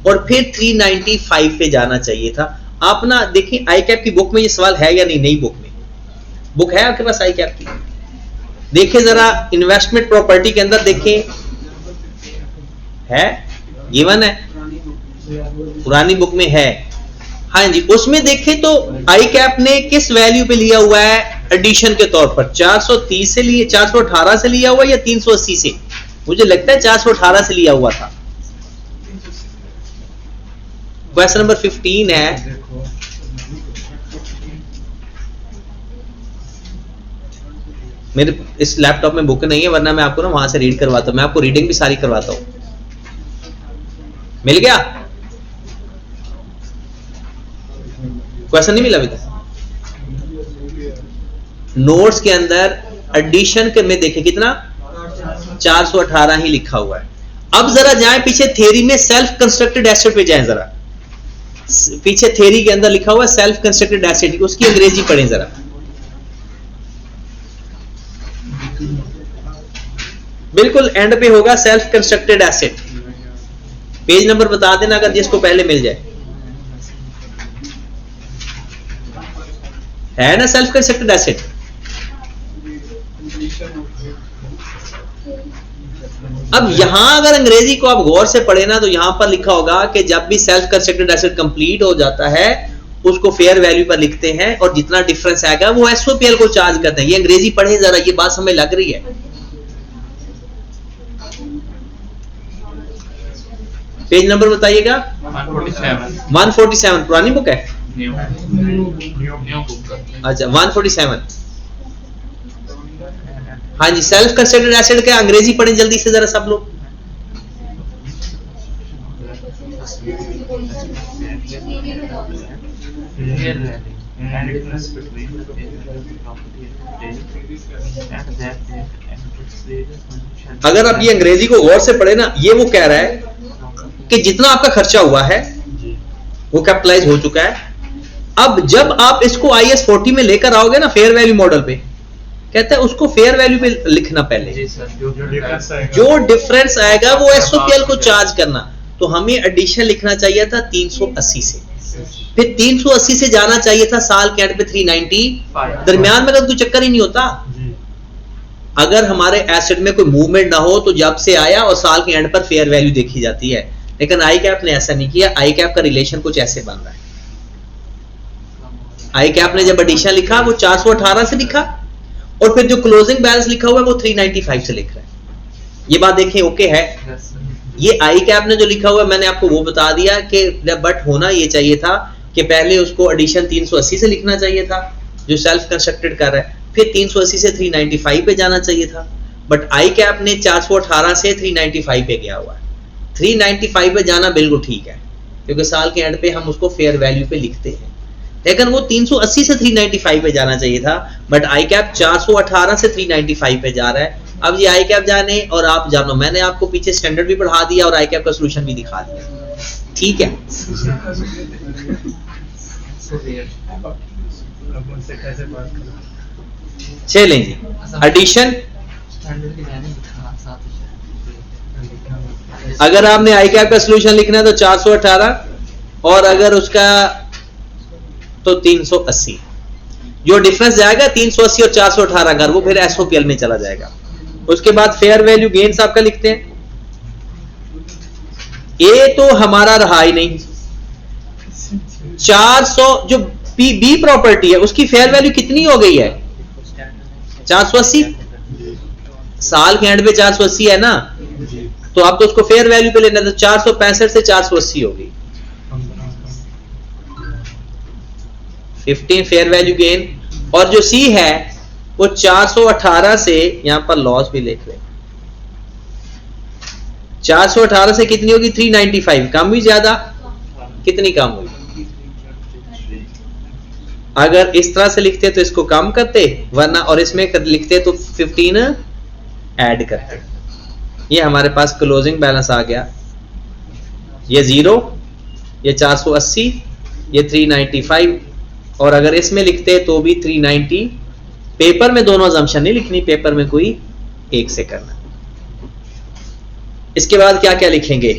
[SPEAKER 1] और फिर 395 पे जाना चाहिए था। आप ना देखें आई कैप की बुक में ये सवाल है या नहीं? नई बुक में, बुक है आपके पास आई कैप की? देखें जरा इन्वेस्टमेंट प्रॉपर्टी के अंदर देखें, है गिवन है, पुरानी बुक में है। हाँ जी, उसमें देखें तो आई कैप ने किस वैल्यू पे लिया हुआ है एडिशन के तौर पर? 430 से लिए, 418 से लिया हुआ या 380 से? मुझे लगता है 418 से लिया हुआ था। क्वेश्चन नंबर 15 है, मेरे इस लैपटॉप में बुक नहीं है, वरना मैं आपको ना वहां से रीड करवाता हूं। मैं आपको रीडिंग भी सारी करवाता हूं। मिल गया? क्वेश्चन नहीं मिला अभी तक? नोट्स के अंदर एडिशन के में देखें कितना? 418 ही लिखा हुआ है। अब जरा जाएं पीछे थ्योरी में, सेल्फ कंस्ट्रक्टेड एसेट पे जाएं जरा। पीछे थ्योरी के अंदर लिखा हुआ है सेल्फ कंस्ट्रक्टेड एसेट, उसकी अंग्रेजी पढ़ें जरा। बिल्कुल एंड पे होगा self constructed asset. Page number बता देना अगर जिसको पहले मिल जाए। है ना सेल्फ कंस्ट्रक्टेड एसेट? अब यहां अगर अंग्रेजी को आप गौर से पढ़े ना तो यहां पर लिखा होगा कि जब भी सेल्फ कंस्ट्रक्टेड एसेट कंप्लीट हो जाता है उसको फेयर वैल्यू पर लिखते हैं और जितना डिफरेंस आएगा वो एसओपीएल को चार्ज करते हैं। ये अंग्रेजी पढ़े जरा, ये बात समझ लग रही है? पेज नंबर बताइएगा। 147 पुरानी बुक है? अच्छा 147। हाँ जी, सेल्फ कंस्ट्रक्टेड एसेट का अंग्रेजी पढ़ें जल्दी से जरा सब लोग।
[SPEAKER 2] and difference between the fair value property and that date and its various conditions.
[SPEAKER 1] अगर आप ये अंग्रेजी को गौर से पढ़े ना, ये वो कह रहा है कि जितना आपका खर्चा हुआ है वो कैपिटलाइज हो चुका है। अब जब आप इसको IAS 40 में लेकर आओगे ना फेयर वैल्यू मॉडल पे, कहता है उसको फेयर वैल्यू पे लिखना पहले,
[SPEAKER 2] जी सर,
[SPEAKER 1] जो डिफरेंस आएगा वो SOPL को चार्ज करना। तो हमें एडिशन लिखना चाहिए था 380 से, फिर 380 से जाना चाहिए था साल के एंड पे 395, दरमियान में तो कोई चक्कर ही नहीं होता। अगर हमारे एसेट में कोई मूवमेंट ना हो तो जब से आया और साल के एंड पर फेयर वैल्यू देखी जाती है, लेकिन आई कैप ने ऐसा नहीं किया। आई कैप का रिलेशन कुछ ऐसे बन रहा है। आई कैप ने जब एडिशन लिखा वो 418 से लिखा, और फिर जो क्लोजिंग बैलेंस लिखा हुआ है वो 395 से लिख रहा है। ये बात देखें, ओके है। ये आई कैप ने जो लिखा हुआ है मैंने आपको वो बता दिया कि बट होना ये चाहिए था कि पहले उसको एडिशन 380 से लिखना चाहिए था जो सेल्फ कंस्ट्रक्टेड कर रहा है, फिर 380 से 395 पे जाना चाहिए था। बट आई कैप ने 418 से 395 पे गया हुआ है। 395 पे जाना बिल्कुल ठीक है, क्योंकि साल के एंड पे हम उसको फेयर वैल्यू पे लिखते हैं। लेकिन वो 380 से 395 पे जाना चाहिए था, बट आई कैप 418 से 395 पे जा रहा है। अब ये आई कैप जाने और आप जानो, मैंने आपको पीछे स्टैंडर्ड भी बढ़ा दिया और आई कैप का सोल्यूशन भी दिखा दिया, ठीक है। चलें जी, एडिशन। अगर आपने आई कैप का सोल्यूशन लिखना है तो 418, और अगर उसका तो 380। जो डिफरेंस जाएगा 380 और 418 अगर वो फिर SOPL में चला जाएगा। उसके बाद फेयर वैल्यू गेन्स आपका लिखते हैं। ए तो हमारा रहा ही नहीं, 400 जो बी प्रॉपर्टी है उसकी फेयर वैल्यू कितनी हो गई है? 480। साल के एंड पे 480 है ना, तो आप तो उसको फेयर वैल्यू पे लेना, तो 465 से 480 होगी 15 फेयर वैल्यू गेन। और जो सी है वो 418 से, यहां पर लॉस भी लिख लें, 418 से कितनी होगी? 395। कम हुई ज्यादा? कितनी कम हुई? अगर इस तरह से लिखते तो इसको कम करते, वरना और इसमें लिखते तो 15 ऐड करते। ये हमारे पास क्लोजिंग बैलेंस आ गया। ये 0, ये 480, ये 395, और अगर इसमें लिखते तो भी 390। पेपर में दोनों अजम्पशन नहीं लिखनी, पेपर में कोई एक से करना। इसके बाद क्या क्या लिखेंगे?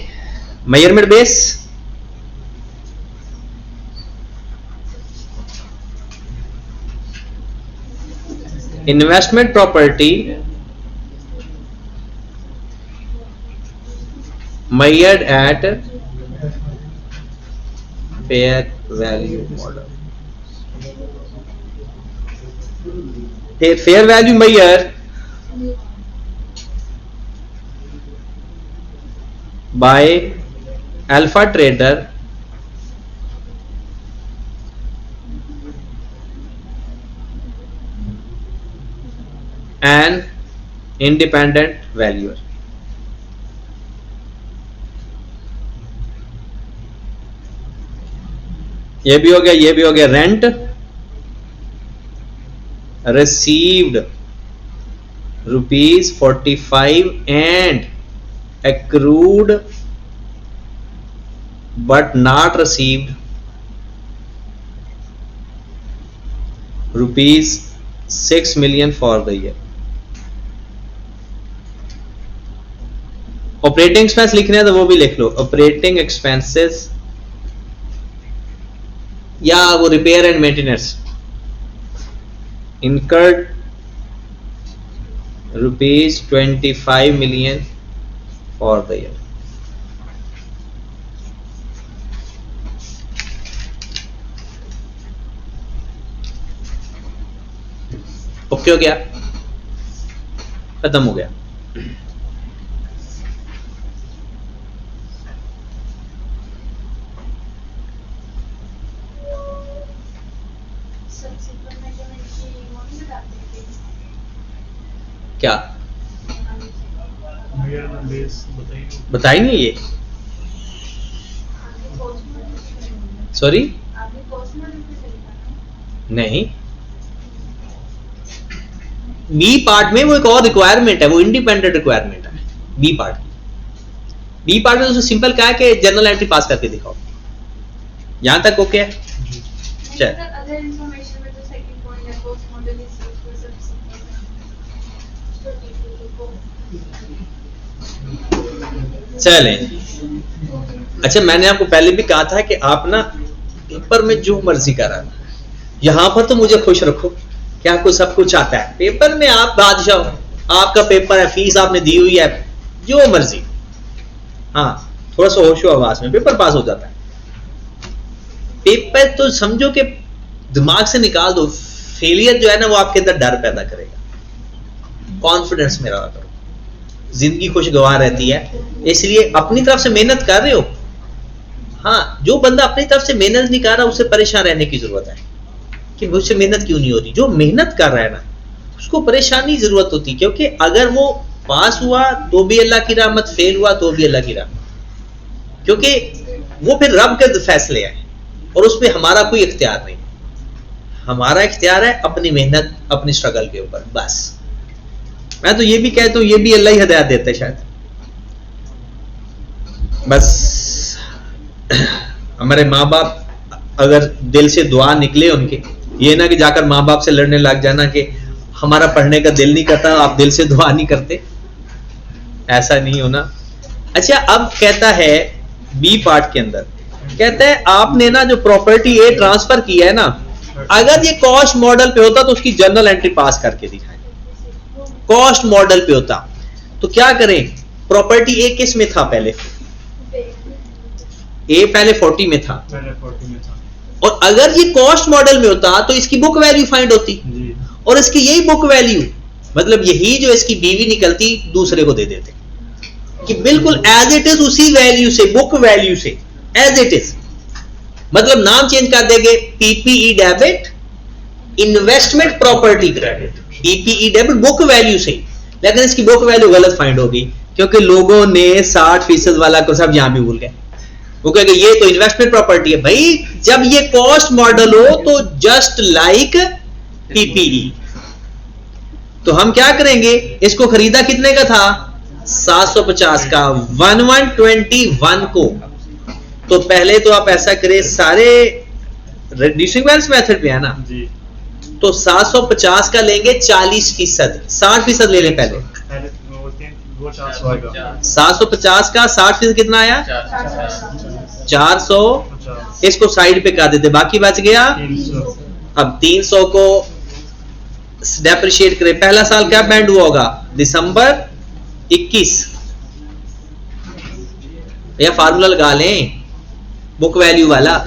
[SPEAKER 1] Measurement base, investment property measured at fair value model. Fair value measure by alpha trader and independent valuer. ये भी हो गया, ये भी हो गया। Rent received ₹45 and accrued but not received ₹6 million for the year. Operating expense लिखने हैं तो वो भी लिख लो, ऑपरेटिंग एक्सपेंसेस या वो repair and maintenance incurred ₹25 million for the year. Okay हो गया, खत्म हो गया। क्या बताई नहीं? ये सॉरी नहीं, बी पार्ट में वो एक और रिक्वायरमेंट है, वो इंडिपेंडेंट रिक्वायरमेंट है बी पार्ट की। बी पार्ट में तो सिंपल क्या है कि जनरल एंट्री पास करके दिखाओ। यहां तक ओके है? चल
[SPEAKER 4] other information with the second point that post model is used for subsequent.
[SPEAKER 1] चलें। अच्छा, मैंने आपको पहले भी कहा था कि आप ना पेपर में जो मर्जी कराना, यहां पर तो मुझे खुश रखो कि आपको सब कुछ आता है। पेपर में आप बादशाह हो, आपका पेपर है, फीस आपने दी हुई है, जो मर्जी। हाँ, थोड़ा सा होशो आवाज में पेपर पास हो जाता है। पेपर तो समझो कि दिमाग से निकाल दो। फेलियर जो है ना, वो आपके अंदर डर पैदा करेगा। कॉन्फिडेंस में रहा करो, जिंदगी खुशगवार रहती है। इसलिए अपनी तरफ से मेहनत कर रहे हो। हाँ, जो बंदा अपनी तरफ से मेहनत नहीं कर रहा, उससे परेशान रहने की जरूरत है कि मुझसे मेहनत क्यों नहीं होती। जो मेहनत कर रहा है ना, उसको परेशानी की जरूरत होती, क्योंकि अगर वो पास हुआ तो भी अल्लाह की रहमत, फेल हुआ तो भी अल्लाह की रहमत, क्योंकि वो फिर रब के फैसले हैं और उस पर हमारा कोई इख्तियार नहीं। हमारा इख्तियार है अपनी मेहनत, अपनी स्ट्रगल के ऊपर, बस। मैं तो ये भी कहता हूं, ये भी अल्लाह ही हिदायत देता है शायद। बस हमारे माँ बाप अगर दिल से दुआ निकले उनके, ये ना कि जाकर माँ बाप से लड़ने लग जाना कि हमारा पढ़ने का दिल नहीं करता, आप दिल से दुआ नहीं करते, ऐसा नहीं होना। अच्छा, अब कहता है बी पार्ट के अंदर, कहता है आपने ना जो प्रॉपर्टी ए ट्रांसफर किया है ना, अगर ये कॉस्ट मॉडल पे होता तो उसकी जर्नल एंट्री पास करके दिखाएं। कॉस्ट मॉडल पे होता तो क्या करें, प्रॉपर्टी ए किस में था पहले? ए पहले 40 में था, और अगर ये कॉस्ट मॉडल में होता तो इसकी बुक वैल्यू फाइंड होती, और इसकी यही बुक वैल्यू, मतलब यही जो इसकी बीवी निकलती, दूसरे को दे देते कि बिल्कुल एज इट इज, उसी वैल्यू से, बुक वैल्यू से एज इट इज। मतलब नाम चेंज कर देंगे, PPE debit, investment property credit, PPE debit book value से। लेकिन इसकी बुक वैल्यू गलत फाइंड होगी, क्योंकि लोगों ने 60% वाला को सब यहां भी भूल गए। वो कहेंगे ये तो इन्वेस्टमेंट प्रॉपर्टी है। भाई, जब ये कॉस्ट मॉडल हो तो जस्ट लाइक पीपीई। तो हम क्या करेंगे, इसको खरीदा कितने का था? 750 का, 1121 को। तो पहले तो आप ऐसा करें, सारे रिड्यूसिंग बैलेंस मेथड पे है ना जी, तो 750 का लेंगे 40%, 60% ले लें पहले। 750 का 60% कितना आया? 400। इसको साइड पे कर देते, बाकी बच गया 300। अब 300 को डेप्रिशिएट करें। पहला साल क्या बैंड हुआ होगा? दिसंबर 21। या फार्मूला लगा लें बुक वैल्यू वाला,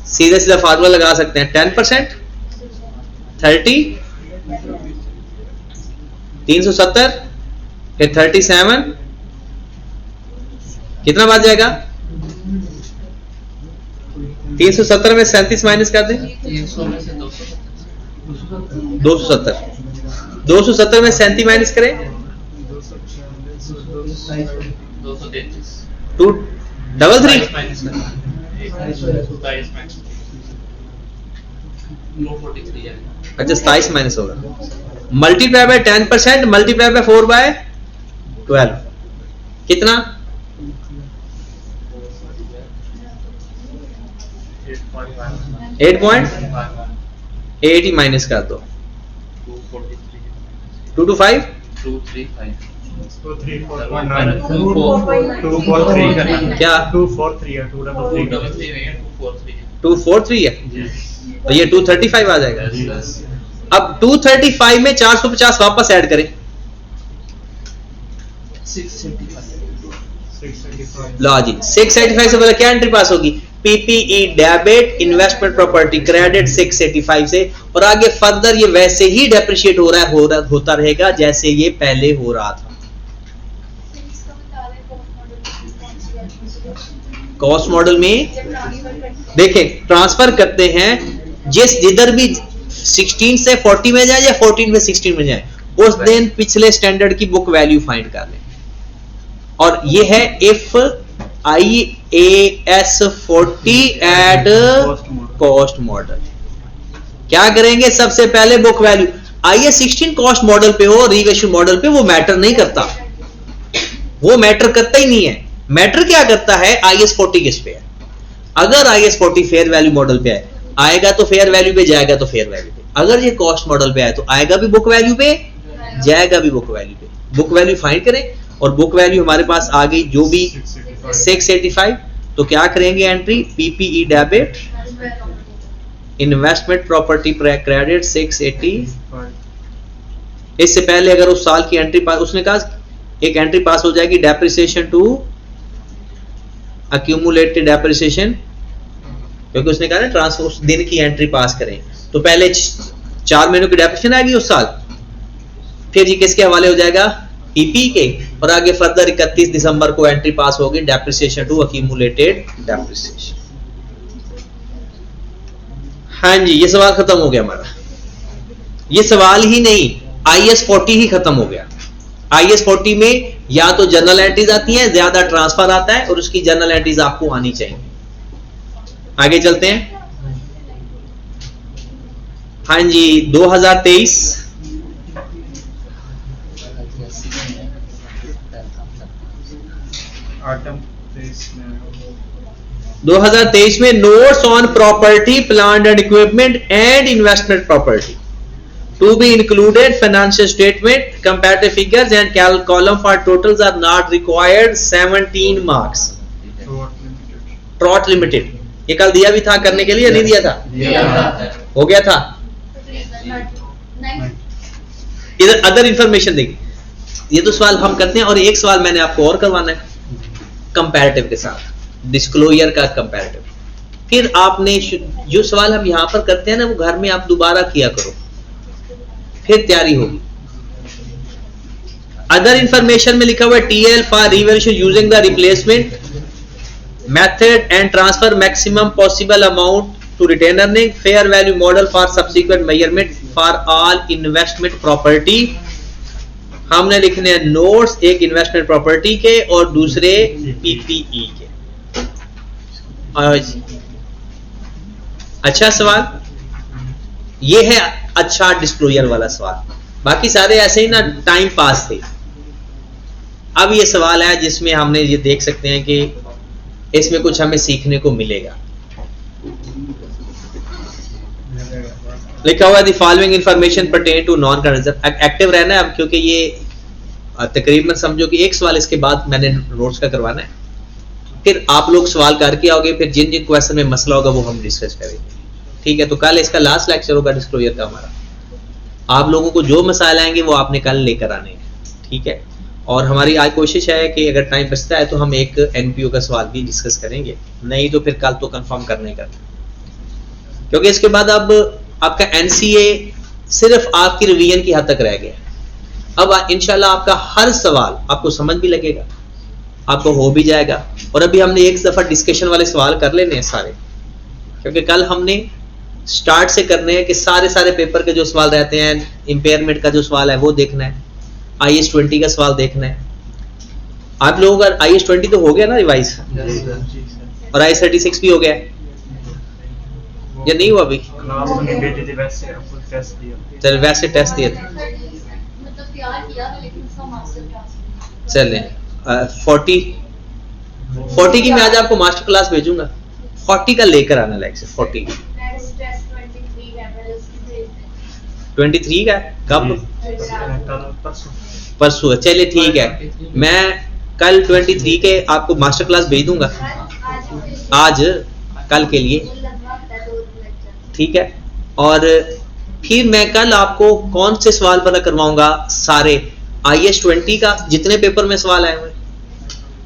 [SPEAKER 1] सीधा सीधा फार्मूला लगा सकते हैं। 10%, 30, 370, फिर 37, कितना बात जाएगा? 370 में 37 माइनस कर दें, 270। 270 में 37 माइनस करें, 233। अच्छा, 27 माइनस होगा। मल्टीप्लाई बाय 10%, मल्टीप्लाई बाय 4/12, कितना? 8.80 माइनस कर दो, 225,
[SPEAKER 2] 235,
[SPEAKER 1] क्या 243 है, तो ये 235 आ जाएगा। अब 235 में 450 वापस ऐड करें,
[SPEAKER 2] 675।
[SPEAKER 1] लो जी, 685 से पहले क्या एंट्री पास होगी? PPE debit, investment property credit 685 से, और आगे फर्दर ये वैसे ही डेप्रिशिएट हो रहा है, होता रहेगा जैसे ये पहले हो रहा था। कॉस्ट मॉडल में देखें, ट्रांसफर करते हैं जिधर भी 16 से 40 में जाए या 14 में 16 में जाए, उस दिन पिछले स्टैंडर्ड की बुक वैल्यू फाइंड कर लें। और ये है if IAS 40 at cost model. क्या करेंगे? सबसे पहले book value. IAS 16 cost model पे हो, रीवैल्यूएशन मॉडल पे, वो मैटर नहीं करता, वो मैटर करता ही नहीं है। मैटर क्या करता है? IAS 40 किस पे है? अगर IAS 40 फेयर वैल्यू मॉडल पे आएगा तो फेयर वैल्यू पे, जाएगा तो फेयर वैल्यू पे। अगर ये कॉस्ट मॉडल पे आए तो आएगा भी बुक वैल्यू पे, जाएगा भी बुक वैल्यू पे। बुक वैल्यू फाइंड करें, और बुक वैल्यू हमारे पास आ गई जो भी 685, तो क्या करेंगे? Entry PPE debit investment property credit 680। इससे पहले अगर उस साल की एंट्री पास, उसने कहा एक एंट्री पास हो जाएगी, डेप्रिसिएशन टू अक्यूमुलेटेड डेप्रिसिएशन, क्योंकि उसने कहा ना ट्रांसफर उस दिन की एंट्री पास करें, तो पहले 4 महीनों की डेप्रिसिएशन आएगी उस साल, फिर ये किसके हवाले हो जाएगा? ईपी के, और आगे फर्दर 31 दिसंबर को एंट्री पास होगी, डेप्रिसिएशन टू अक्यूमुलेटेड डेप्रिसिएशन। हाँ जी, ये सवाल खत्म हो गया हमारा। ये सवाल ही नहीं, IAS 40 ही खत्म हो गया। IAS 40 में या तो जर्नल एंट्रीज आती हैं, ज्यादा ट्रांसफर आता है, और उसकी जर्नल एंट्रीज आपको आनी चाहिए। आगे चलते हैं। हाँ जी, 2023 2023 में notes on property plant and equipment and investment property to be included financial statement comparative figures and column for totals are not required 17 marks. Trot limited, ये कल दिया भी था करने के लिए, नहीं दिया था? हो गया था। इधर अदर इंफॉर्मेशन देखिए, ये तो सवाल हम करते हैं, और एक सवाल मैंने आपको और करवाना है कंपैरेटिव के साथ, डिस्क्लोजर का कंपैरेटिव। फिर आपने जो सवाल हम यहां पर करते हैं ना, वो घर में आप दोबारा किया करो, फिर तैयारी होगी। अदर इंफॉर्मेशन में लिखा हुआ है TL for revaluation using the replacement method and transfer maximum possible amount to retain earning, fair value model for subsequent measurement for all investment property. हमने लिखने हैं नोट्स, एक इन्वेस्टमेंट प्रॉपर्टी के और दूसरे PPE के। अच्छा सवाल, ये है अच्छा डिस्क्लोजर वाला सवाल। बाकी सारे ऐसे ही ना टाइम पास थे। अब ये सवाल है जिसमें हमने ये देख सकते हैं कि इसमें कुछ हमें सीखने को मिलेगा। लिखा हुआ the following information pertain to non current. Active रहना है अब, क्योंकि ये तकरीबन समझो कि एक सवाल इसके बाद मैंने नोट्स का करवाना है, फिर आप लोग सवाल करके आओगे, फिर जिन जिन क्वेश्चन में मसला होगा वो हम डिस्कस करेंगे। ठीक है, तो कल इसका लास्ट लेक्चर होगा डिस्क्लोजर का हमारा। आप लोगों को जो मसाइल आएंगे वो आपने कल लेकर आने हैं। ठीक है, और हमारी आज कोशिश है कि अगर टाइम बचता है तो हम एक NPO का सवाल भी डिस्कस करेंगे, नहीं तो फिर कल तो कंफर्म करने का, क्योंकि इसके बाद अब आपका NCA सिर्फ आपकी रिवीजन की हद तक रह गया। अब इंशाल्लाह आपका हर सवाल आपको समझ भी लगेगा, आपको हो भी जाएगा। और अभी हमने एक दफा डिस्कशन वाले सवाल कर लेने हैं सारे, क्योंकि कल हमने स्टार्ट से करने हैं कि सारे पेपर के जो सवाल रहते हैं, इंपेयरमेंट का जो सवाल है वो देखना है, IAS 20 का सवाल देखना है। आप लोगों का IAS 20 तो हो गया ना रिवाइज, और IAS 36 भी हो गया या नहीं हुआ अभी? चल वैसे टेस्ट दिया था,
[SPEAKER 4] मतलब तैयार किया था, लेकिन उसका मास्टर क्लास
[SPEAKER 1] चले 40 की मैं आज आपको मास्टर क्लास भेजूंगा। 40 का लेकर आना लेक्चर। 40 23 का कब? परसों है। चलिए ठीक है, मैं कल 23 के आपको मास्टर क्लास भेज दूंगा आज कल के लिए। ठीक है, और फिर मैं कल आपको कौन से सवाल पर करवाऊंगा, सारे IAS 20 का जितने पेपर में सवाल आए हुए,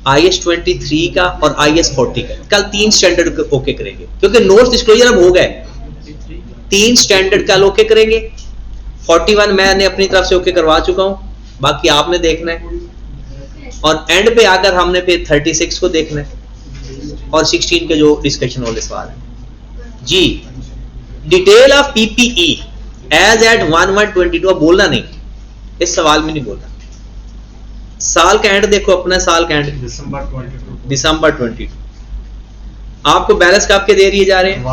[SPEAKER 1] IAS 23 का और IAS 40 का। कल 3 स्टैंडर्ड ओके करेंगे, क्योंकि नोट्स डिस्क्लोजर अब हो गए। 3 स्टैंडर्ड का ओके करेंगे। 41 मैंने अपनी तरफ से ओके करवा चुका हूं, बाकी आपने देखना है। और एंड पे आकर हमने फिर 36 को देखना है और 16 के जो डिस्कशन वाले सवाल है जी। Detail of PPE as at 1122। अब बोलना नहीं, इस सवाल में नहीं बोलना। साल का एंड देखो, अपना साल का एंड दिसंबर 22। आपको बैलेंस का आपके दे दिए जा रहे हैं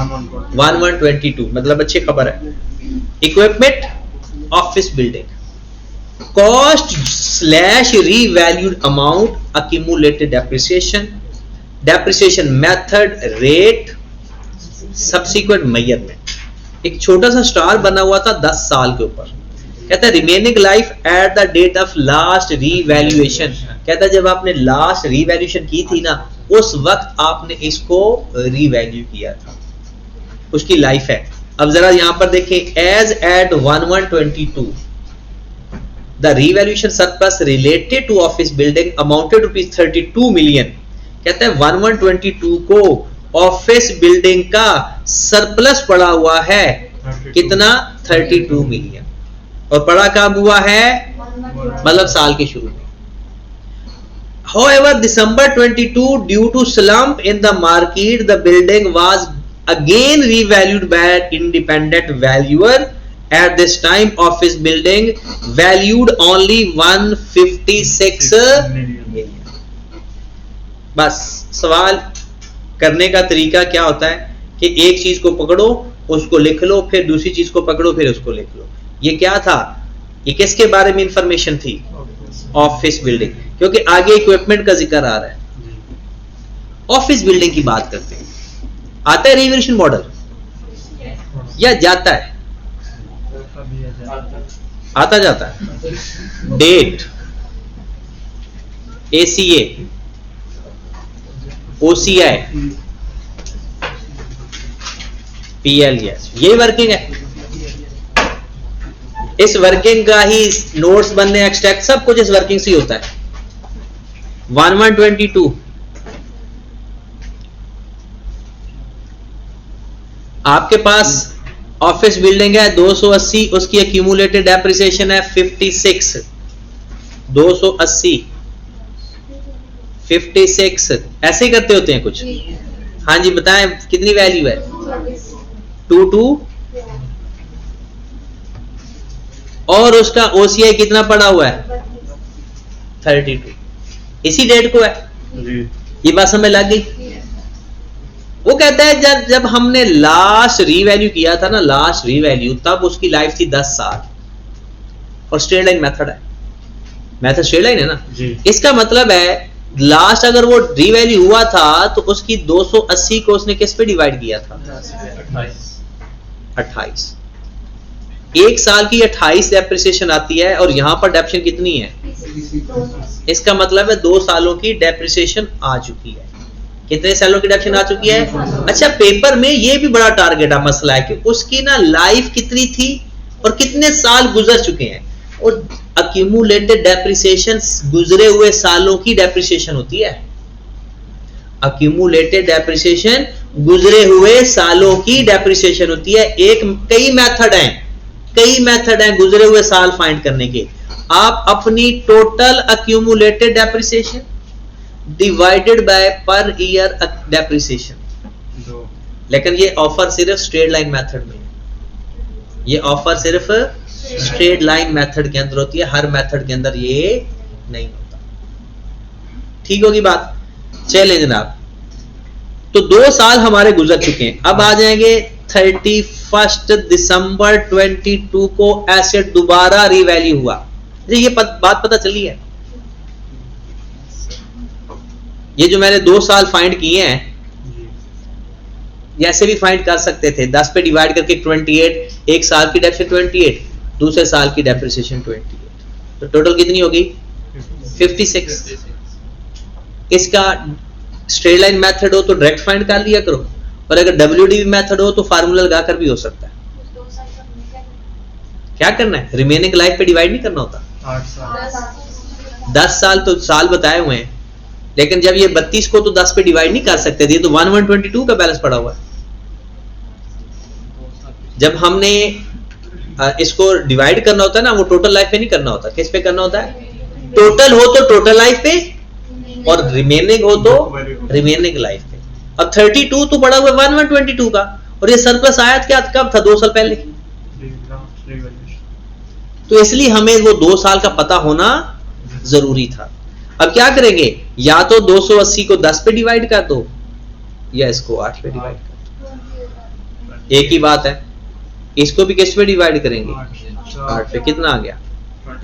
[SPEAKER 1] 1122, मतलब अच्छी खबर है। Equipment, office building, cost slash revalued amount, accumulated depreciation method, rate, subsequent measurement. एक छोटा सा स्टार बना हुआ था 10 साल के ऊपर। कहता है remaining life at the date of last revaluation. कहता है जब आपने लास्ट रीवैल्यूएशन की थी ना, उस वक्त आपने इसको रीवैल्यू किया था, उसकी लाइफ है। अब जरा यहां पर देखें, as at 1122 the revaluation surplus related to office building amounted ₹32 million. कहता है 1122 को ऑफिस बिल्डिंग का सरप्लस पड़ा हुआ है कितना, 32 मिलियन। और पड़ा कब हुआ है, मतलब साल के शुरू में। However, December 22, due to slump in the market, the building was again revalued by an independent valuer. At this time, office building valued only 156 million. बस सवाल करने का तरीका क्या होता है कि एक चीज को पकड़ो, उसको लिख लो, फिर दूसरी चीज को पकड़ो, फिर उसको लिख लो। ये क्या था, ये किसके बारे में इंफॉर्मेशन थी, ऑफिस बिल्डिंग, क्योंकि आगे इक्विपमेंट का जिक्र आ रहा है। ऑफिस बिल्डिंग की बात करते हैं। आता है रिवैल्यूएशन मॉडल या जाता है, आता जाता है। डेट, ACA, OCI, PLS, यही वर्किंग है। इस वर्किंग का ही नोट्स बनने, एक्सट्रैक्ट, सब कुछ इस वर्किंग से ही होता है। 1122 आपके पास ऑफिस बिल्डिंग है 280, उसकी एक्यूमुलेटेड डेप्रिसिएशन है 56। 280 56 ऐसे ही करते होते हैं कुछ। हाँ जी बताएं कितनी वैल्यू है, 22 और उसका OCI कितना पड़ा हुआ है, 32। इसी डेट को है, ये बात समझ लग गई। वो कहता है जब हमने लास्ट रीवैल्यू किया था ना, लास्ट रीवैल्यू, तब उसकी लाइफ थी 10 साल और स्ट्रेट लाइन मेथड है, मेथड स्ट्रेट लाइन है ना जी। इसका मतलब है लास्ट अगर वो रीवैल्यू हुआ था तो उसकी 280 को उसने किस पे डिवाइड किया था, 28। एक साल की 28 डेप्रिसिएशन आती है और यहां पर डेप्रिसिएशन कितनी है, इसका मतलब है 2 सालों की डेप्रिसिएशन आ चुकी है। कितने सालों की डेप्रिसिएशन आ चुकी है। अच्छा पेपर में ये भी बड़ा टारगेट है, मसला है कि उसकी ना लाइफ कितनी थी और कितने साल गुजर चुके हैं। और अक्यूमुलेटेड डेप्रिसिएशन गुजरे हुए सालों की डेप्रिसिएशन होती है। अक्यूमुलेटेड डेप्रिसिएशन गुजरे हुए सालों की डेप्रिसिएशन होती है। कई मेथड हैं गुजरे हुए साल फाइंड करने के। आप अपनी total accumulated depreciation divided by per year depreciation, लेकिन ये ऑफर सिर्फ स्ट्रेट लाइन मेथड में है। ये ऑफर सिर्फ स्ट्रेट लाइन मेथड के अंदर होती है, हर मेथड के अंदर ये नहीं होता। ठीक होगी बात। चलें जनाब, तो 2 साल हमारे गुजर चुके हैं। अब आ जाएंगे 31 दिसंबर 22 को एसेट दोबारा रीवैल्यू हुआ। ये बात पता चली है। ये जो मैंने 2 साल फाइंड किए हैं, ऐसे भी फाइंड कर सकते थे। 10 पे डिवाइड करके 28, एक साल की डेप्रिसिएशन 28, दूसरे साल की डेप्रिसिएशन 28, तो टोटल कितनी होगी 56। इसका स्ट्रेट लाइन मेथड हो तो डायरेक्ट फाइंड कर लिया करो, और अगर WDV मेथड हो तो फार्मूला लगाकर भी हो सकता है। क्या करना है, रिमेनिंग लाइफ पे डिवाइड नहीं करना होता। 10 साल तो साल बताए हुए हैं, लेकिन जब ये 32 को तो 10 पे डिवाइड नहीं कर सकते थे, तो 1122 का बैलेंस पड़ा हुआ है। जब हमने इसको डिवाइड करना होता है ना, वो टोटल लाइफ पे नहीं करना होता। किस पे करना होता है, टोटल हो तो टोटल लाइफ पे, और रिमेनिंग हो तो रिमेनिंग लाइफ पे। अब 32 तो पड़ा हुआ 1122 का, और ये सरप्लस आया क्या कब था, 2 साल पहले। तो इसलिए हमें वो 2 साल का पता होना जरूरी था। अब क्या करेंगे, या तो 280 को 10 पे डिवाइड कर दो, या इसको 8 पे डिवाइड कर, एक ही बात है। इसको भी किस पे डिवाइड करेंगे? 8 पे। कितना आ गया?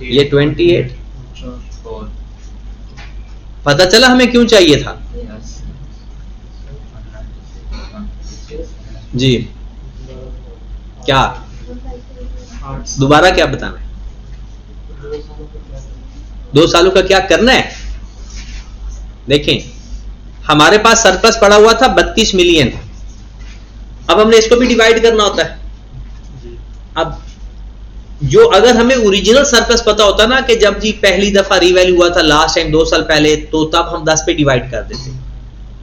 [SPEAKER 1] ये 28। पता चला हमें क्यों चाहिए था? जी क्या दोबारा क्या बताना है? 2 सालों का क्या करना है? देखें, हमारे पास सरप्लस पड़ा हुआ था 32 मिलियन। अब हमने इसको भी डिवाइड करना होता है। अब जो अगर हमें ओरिजिनल सरप्लस पता होता ना कि जब जी पहली दफा रीवैल्यू हुआ था लास्ट टाइम 2 साल पहले, तो तब हम 10 पे डिवाइड कर देते।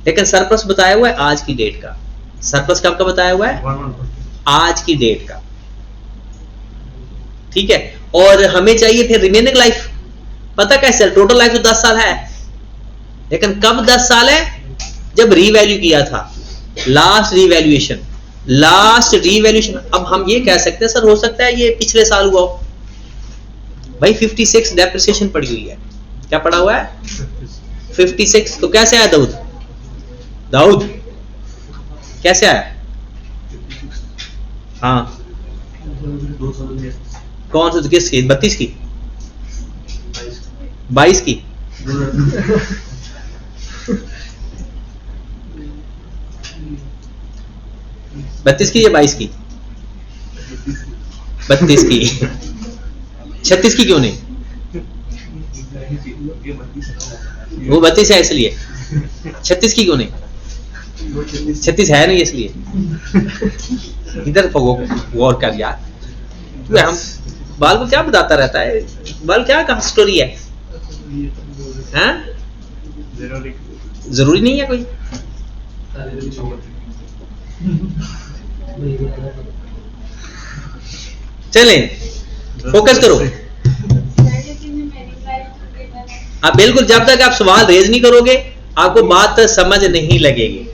[SPEAKER 1] लेकिन सरप्लस बताया हुआ है आज की डेट का। सरप्लस कब का बताया हुआ है? आज की डेट का। ठीक है। और हमें चाहिए फिर रिमेनिंग लाइफ। पता कैसे? टोटल लाइफ तो 10 साल है, लेकिन कब 10 साल है? जब रीवैल्यू किया था, लास्ट रीवैल्यूएशन। लास्ट रीवैल्यूएशन अब हम ये कह सकते हैं सर हो सकता है ये पिछले साल हुआ हो। भाई 56 डेप्रिसिएशन पड़ी हुई है। क्या पड़ा हुआ है? 56। तो कैसे आया दाऊद? दाऊद कैसे आया? हाँ कौन सी? किसकी? 32 की? 22 की? बत्तीस की या 22 की? 32 की। 36 की क्यों नहीं? वो 32 है इसलिए। 36 की क्यों नहीं? 36 है नहीं इसलिए। इधर गौर कर यार। तू हम बाल को क्या बताता रहता है? बाल क्या कहा स्टोरी है? हैं? जरूरी नहीं है कोई। चलें, फोकस करो। आप बिल्कुल जब तक आप सवाल रेज नहीं करोगे आपको बात समझ नहीं लगेगी।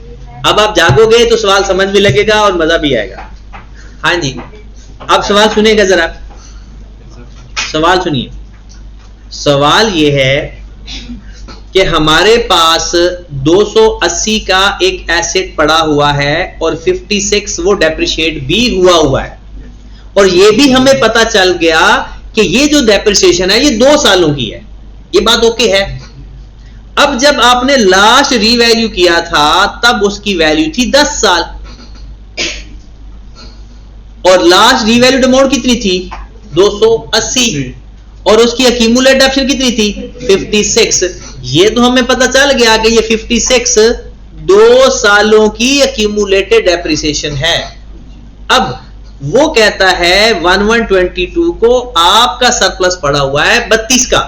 [SPEAKER 1] अब आप जागोगे तो सवाल समझ भी लगेगा और मजा भी आएगा। हाँ जी, अब सवाल सुनिएगा जरा। सवाल सुनिए। सवाल ये है कि हमारे पास 280 का एक एसेट पड़ा हुआ है और 56 वो डेप्रिशिएट भी हुआ है, और ये भी हमें पता चल गया कि ये जो डेप्रिसिएशन है ये 2 सालों की है। ये बात ओके है। अब जब आपने लास्ट रीवैल्यू किया था तब उसकी वैल्यू थी 10 साल, और लास्ट रीवैल्यूड अमाउंट कितनी थी? 280, और उसकी एक्यूमुलेटेड ऑप्शन कितनी थी? 56। ये तो हमें पता चल गया कि ये 56 2 सालों की एक्यूमुलेटेड डेप्रिसिएशन है। अब वो कहता है 1122 को आपका सरप्लस पड़ा हुआ है 32 का।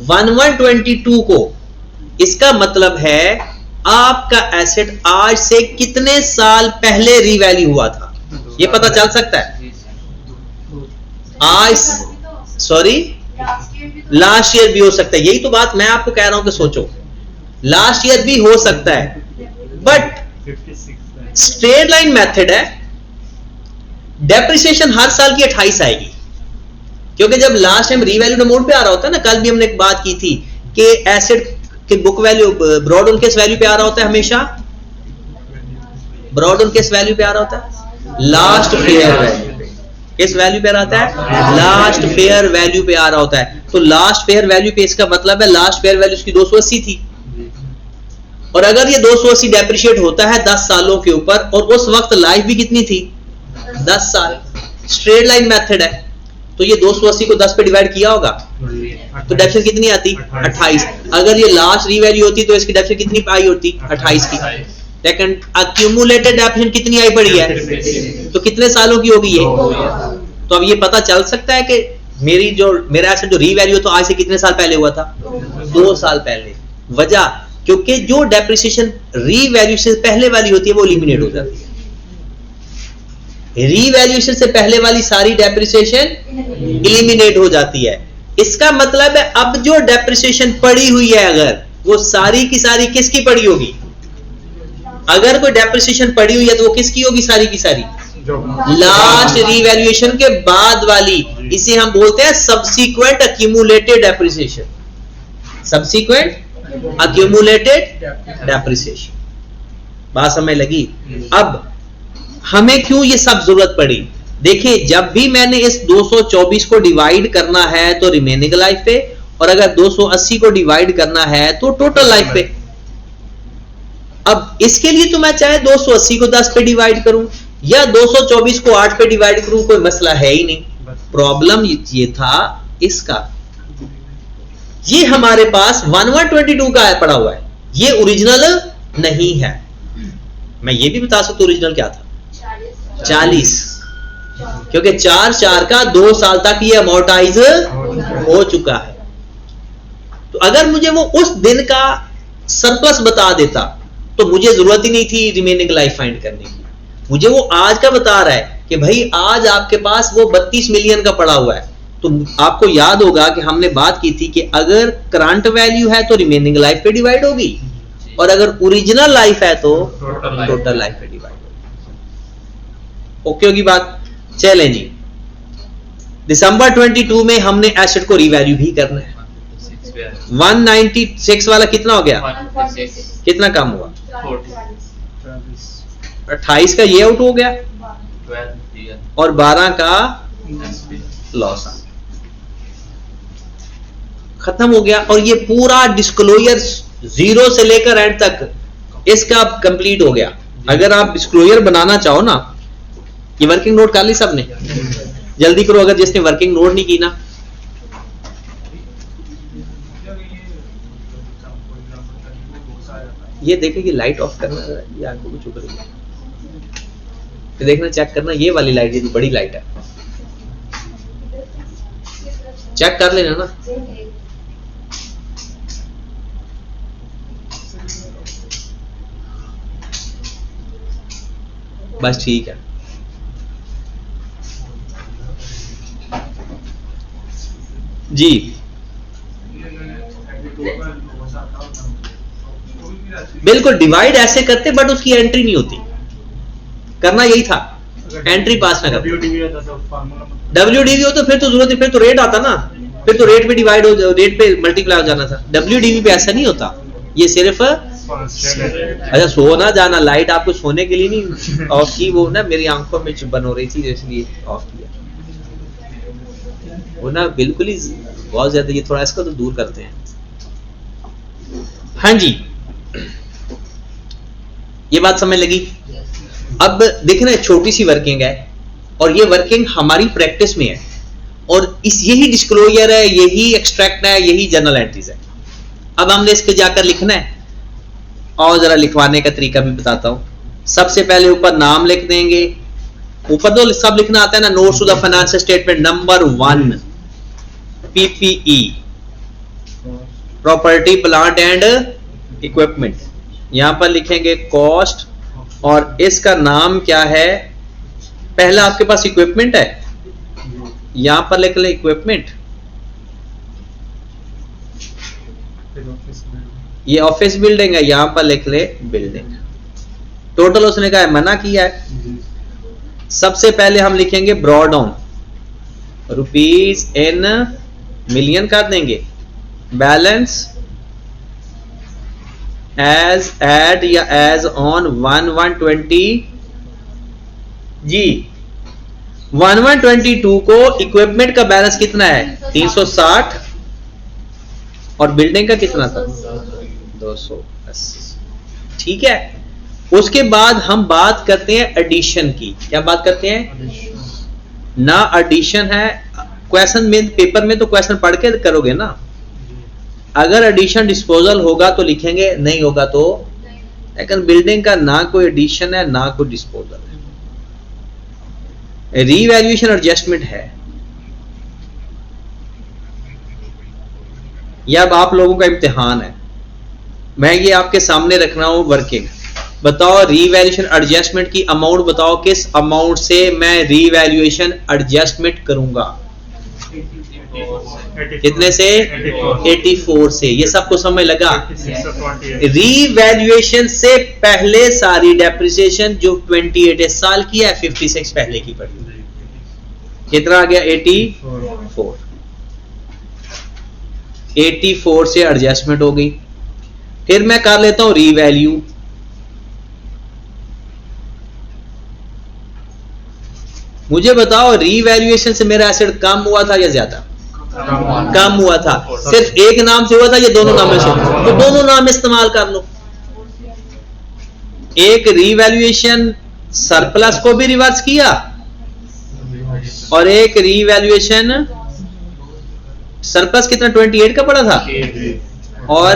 [SPEAKER 1] 1122 को, इसका मतलब है आपका एसेट आज से कितने साल पहले रीवैल्यू हुआ था, ये पता चल सकता है। आज सॉरी लास्ट ईयर भी हो सकता है। यही तो बात मैं आपको कह रहा हूं कि सोचो, लास्ट ईयर भी हो सकता है, बट स्ट्रेट लाइन मेथड है। डेप्रिसिएशन हर साल की 28 आएगी, क्योंकि जब लास्ट टाइम रीवैल्यूड अमाउंट पे आ रहा होता है ना, कल भी हमने एक बात की थी कि एसेट के book value brought on case value पे आ रहा होता है, हमेशा ब्रॉड ऑन केस वैल्यू पे आ रहा होता है, लास्ट फेयर वैल्यू पे। किस वैल्यू पे आ रहा है? लास्ट फेयर वैल्यू पे आ रहा होता है। तो लास्ट फेयर वैल्यू पे इसका मतलब है लास्ट फेयर वैल्यू उसकी 280 थी, और अगर ये 280 डेप्रिशिएट होता है 10 सालों के ऊपर, और उस वक्त लाइफ भी कितनी थी? 10 साल। स्ट्रेट लाइन मेथड है, तो ये 280 को 10 पे डिवाइड किया होगा तो डेप्रिसिएशन कितनी आती? 28। अगर ये लास्ट रीवैल्यू होती तो इसकी डेप्रिसिएशन कितनी आई होती? 28 की। लेकिन एक्यूमुलेटेड डेप्रिसिएशन कितनी आई पड़ी है? तो कितने सालों की होगी ये? तो अब ये पता चल सकता है कि मेरा एसेट जो रीवैल्यू तो आज से कितने साल पहले हुआ था? 2 साल पहले। वजह क्योंकि जो डेप्रिसिएशन रीवैल्यू से पहले वाली होती है वो एलिमिनेट हो जाती है। रीवैल्यूएशन से पहले वाली सारी डेप्रिसिएशन एलिमिनेट हो जाती है। इसका मतलब है अब जो डेप्रिसिएशन पड़ी हुई है अगर वो सारी की सारी किसकी पड़ी होगी? अगर कोई डेप्रिसिएशन पड़ी हुई है तो वो किसकी होगी? सारी की सारी लास्ट रीवैल्यूएशन के बाद वाली। इसे हम बोलते हैं subsequent accumulated depreciation. Subsequent accumulated depreciation. बात समझ लगी? अब हमें क्यों ये सब जरूरत पड़ी? देखिए, जब भी मैंने इस 224 को डिवाइड करना है तो रिमेनिंग लाइफ पे, और अगर 280 को डिवाइड करना है तो टोटल लाइफ पे। अब इसके लिए तो मैं चाहे 280 को 10 पे डिवाइड करूं या 224 को 8 पे डिवाइड करूं, कोई मसला है ही नहीं। प्रॉब्लम ये था इसका, ये हमारे पास 1122 का पड़ा हुआ है, ये ओरिजिनल नहीं है। मैं ये भी बता सकता हूं ओरिजिनल क्या था, 40, क्योंकि 4 का 2 साल तक ये अमोर्टाइज हो चुका है। तो अगर मुझे वो उस दिन का सरप्लस बता देता तो मुझे जरूरत ही नहीं थी रिमेनिंग लाइफ फाइंड करने की। मुझे वो आज का बता रहा है कि भाई आज आपके पास वो 32 मिलियन का पड़ा हुआ है। तो आपको याद होगा कि हमने बात की थी कि अगर करंट वैल्यू है तो रिमेनिंग लाइफ पे डिवाइड होगी, और अगर ओरिजिनल लाइफ है तो टोटल लाइफ पे डिवाइड होगी। ओके होगी बात? चलें जी, दिसंबर 22 में हमने एसेट को रीवैल्यू भी करना है। 196 वाला कितना हो गया, कितना कम हुआ? 28 का ये आउट हो गया और 12 का लॉस खत्म हो गया। और ये पूरा डिस्क्लोजर 0 से लेकर एंड तक इसका कंप्लीट हो गया। अगर आप डिस्क्लोजर बनाना चाहो ना, ये वर्किंग नोट कर ली सबने? जल्दी करो, अगर जिसने वर्किंग नोट नहीं की ना। ये देखे कि लाइट ऑफ करना, ये आंखों को चुप रही है, ये देखना, चेक करना, ये वाली लाइट, ये बड़ी लाइट है, चेक कर लेना ना। बस ठीक है। जी बिल्कुल, डिवाइड ऐसे करते बट उसकी एंट्री नहीं होती। करना यही था, एंट्री पास ना कर। WDV हो तो फिर तो जरूरत नहीं, फिर तो रेट आता ना, फिर तो रेट पे डिवाइड हो, रेट पे मल्टीप्लाई हो जाना था। WDV पे ऐसा नहीं होता, ये सिर्फ अच्छा सो ना जाना, लाइट आपको सोने के लिए नहीं ऑफ की, वो ना मेरी आंखों में चुभन हो रही थी इसलिए ऑफ किया, वो ना बिल्कुल ही बहुत ज्यादा। ये थोड़ा इसको तो दूर करते हैं। हाँ जी, ये बात समझ लगी? अब देखना, छोटी सी वर्किंग है और ये वर्किंग हमारी प्रैक्टिस में है, और इस यही डिस्क्लोजर है, यही एक्सट्रैक्ट है, यही जर्नल एंट्रीज है। अब हमने इस पे जाकर लिखना है, और जरा लिखवाने का तरीका भी बताता हूं। सबसे पहले ऊपर नाम लिख देंगे, ऊपर तो सब लिखना आता है ना, notes to the financial statement number 1 PPE, property plant and equipment. यहां पर लिखेंगे कॉस्ट, और इसका नाम क्या है? पहला आपके पास इक्विपमेंट है, यहां पर लिख ले इक्विपमेंट, ये ऑफिस बिल्डिंग है, यहां पर लिख ले बिल्डिंग। टोटल उसने कहा है, मना किया है। सबसे पहले हम लिखेंगे brought down, rupees in million कर देंगे, बैलेंस एज एट या एज ऑन 1120 जी। 1122 को इक्विपमेंट का बैलेंस कितना है? 360, और बिल्डिंग का कितना था? 280। ठीक है। उसके बाद हम बात करते हैं एडिशन की। क्या बात करते हैं ना? एडिशन है क्वेश्चन में, पेपर में तो क्वेश्चन पढ़ के करोगे ना। अगर एडिशन डिस्पोजल होगा तो लिखेंगे, नहीं होगा तो, लेकिन बिल्डिंग का ना कोई एडिशन है ना कोई डिस्पोजल है, रीवैल्यूएशन एडजस्टमेंट है। यह अब आप लोगों का इम्तिहान है, मैं ये आपके सामने रख रहा हूं वर्किंग। बताओ रीवैल्यूएशन एडजस्टमेंट की अमाउंट बताओ, किस अमाउंट से मैं रीवैल्यूएशन एडजस्टमेंट करूंगा? कितने से? 84 से। ये सबको समझ लगा? रीवैल्यूएशन से पहले सारी डेप्रिसिएशन जो 28 इस साल की है, 56 पहले की पड़ी। कितना आ गया? 84। 84 से एडजस्टमेंट हो गई। फिर मैं कर लेता हूं रीवैल्यू। मुझे बताओ रीवैल्यूएशन से मेरा एसेट कम हुआ था या ज्यादा? कम हुआ था। सिर्फ एक नाम से हुआ था या दोनों नामों से? तो दोनों नाम इस्तेमाल कर लो। एक रीवैल्यूएशन सरप्लस को भी रिवर्स किया और एक रीवैल्यूएशन सरप्लस कितना 28 का पड़ा था और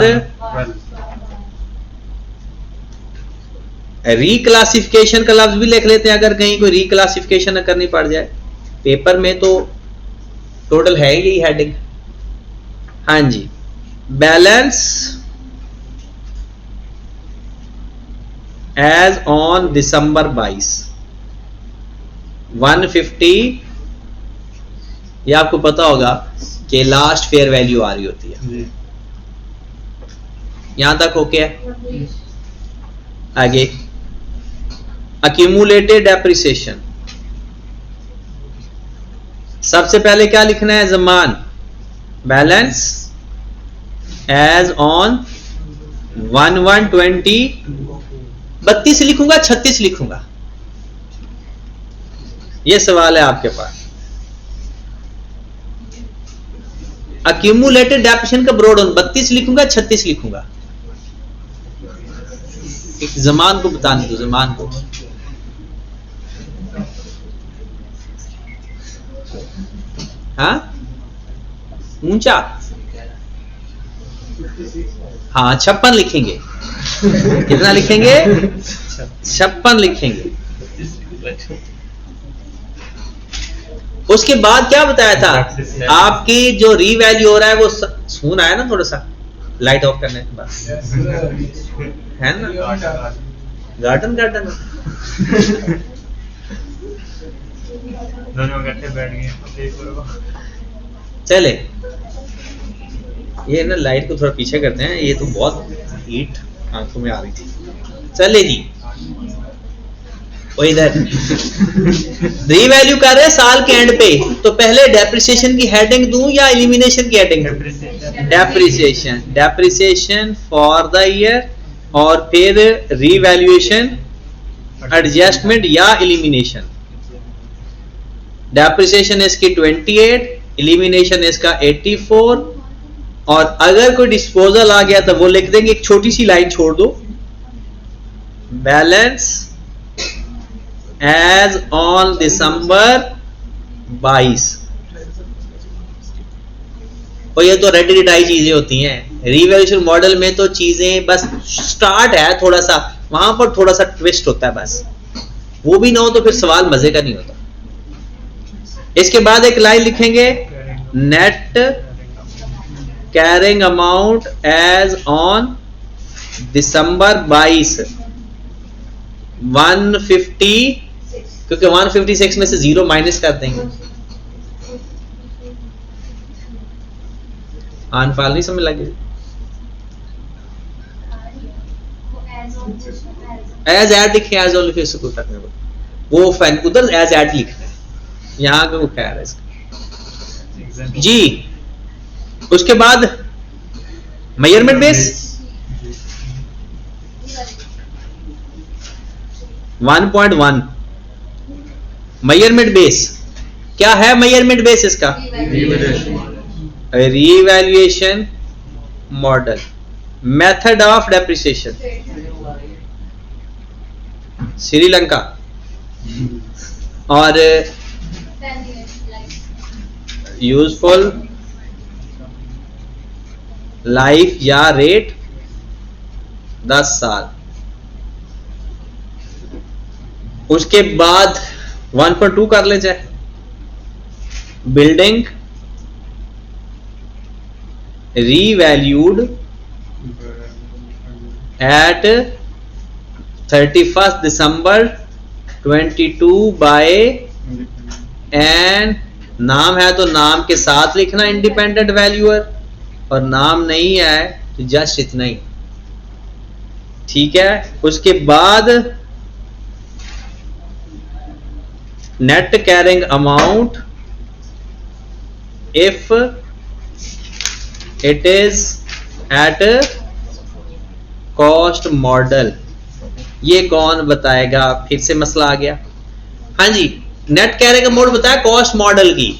[SPEAKER 1] रिक्लासिफिकेशन का लफ्ज भी लिख लेते हैं अगर कहीं कोई रिक्लासिफिकेशन करनी पड़ जाए। पेपर में तो टोटल है यही हेडिंग। हाँ जी, बैलेंस एज ऑन दिसंबर 22 150। ये आपको पता होगा कि लास्ट फेयर वैल्यू आ रही होती है। यहां तक ओके है? आगे अक्यूमुलेटेड डेप्रिसिएशन। सबसे पहले क्या लिखना है? ज़मान बैलेंस एज ऑन 1/1/20। 32 लिखूंगा 36 लिखूंगा? यह सवाल है आपके पास। अक्यूमुलेटेड डेप्रिसिएशन का ब्रॉड ऑन 32 लिखूंगा 36 लिखूंगा? एक ज़मान को बताने दो, ज़मान को। हाँ ऊंचा, हाँ 56 लिखेंगे। कितना लिखेंगे? 56 लिखेंगे। उसके बाद क्या बताया था? आपकी जो रीवैल्यू हो रहा है वो सून आया ना, थोड़ा सा लाइट ऑफ करने के बाद है ना, गार्डन गार्डन
[SPEAKER 2] दोनों इकट्ठे बैठ गए।
[SPEAKER 1] चले, ये ना लाइट को थोड़ा पीछे करते हैं, ये तो बहुत हीट आंखों में आ रही थी। चले जी, वो इधर रीवैल्यू कर रहे हैं साल के एंड पे, तो पहले डेप्रिसिएशन की हेडिंग दूं या एलिमिनेशन की heading? Depreciation, depreciation for the year, और फिर रीवैल्यूएशन, एडजस्टमेंट या एलिमिनेशन। डेप्रिसिएशन इसकी 28, एलिमिनेशन इसका 84, और अगर कोई डिस्पोजल आ गया तो वो लिख देंगे, एक छोटी सी लाइन छोड़ दो, बैलेंस एज ऑन दिसंबर 22। और ये तो रेडी रिटाई चीजें होती हैं। रीवैल्यूएशन मॉडल में तो चीजें बस स्टार्ट है, थोड़ा सा वहां पर थोड़ा सा ट्विस्ट होता है बस। वो भी ना हो तो फिर सवाल मजे का नहीं होता। इसके बाद एक लाइन लिखेंगे, net carrying amount as on December 22 150, क्योंकि 156 में से 0 माइनस कर देंगे। आनफाल नहीं समझ लगे? एज एड लिखे, एज ऑन लिखे, कोई फर्क नहीं पड़ता। वो फैन उधर एज एड लिखना है, यहां का वो खैर है इसका जी। उसके बाद मेजरमेंट बेस 1.1। मेजरमेंट बेस क्या है? मेजरमेंट बेस इसका revaluation model. Method of depreciation Sri Lanka, और यूजफुल लाइफ या रेट 10 साल। उसके बाद 1.2 कर ले जाए, building revalued at 31 December 22 by, and नाम है तो नाम के साथ लिखना इंडिपेंडेंट वैल्यूअर, और नाम नहीं है तो जस्ट इतना ही, ठीक है। उसके बाद net carrying amount if it is at cost model. ये कौन बताएगा? फिर से मसला आ गया। हाँ जी, नेट कैरिंग अमाउंट बताया कॉस्ट मॉडल की,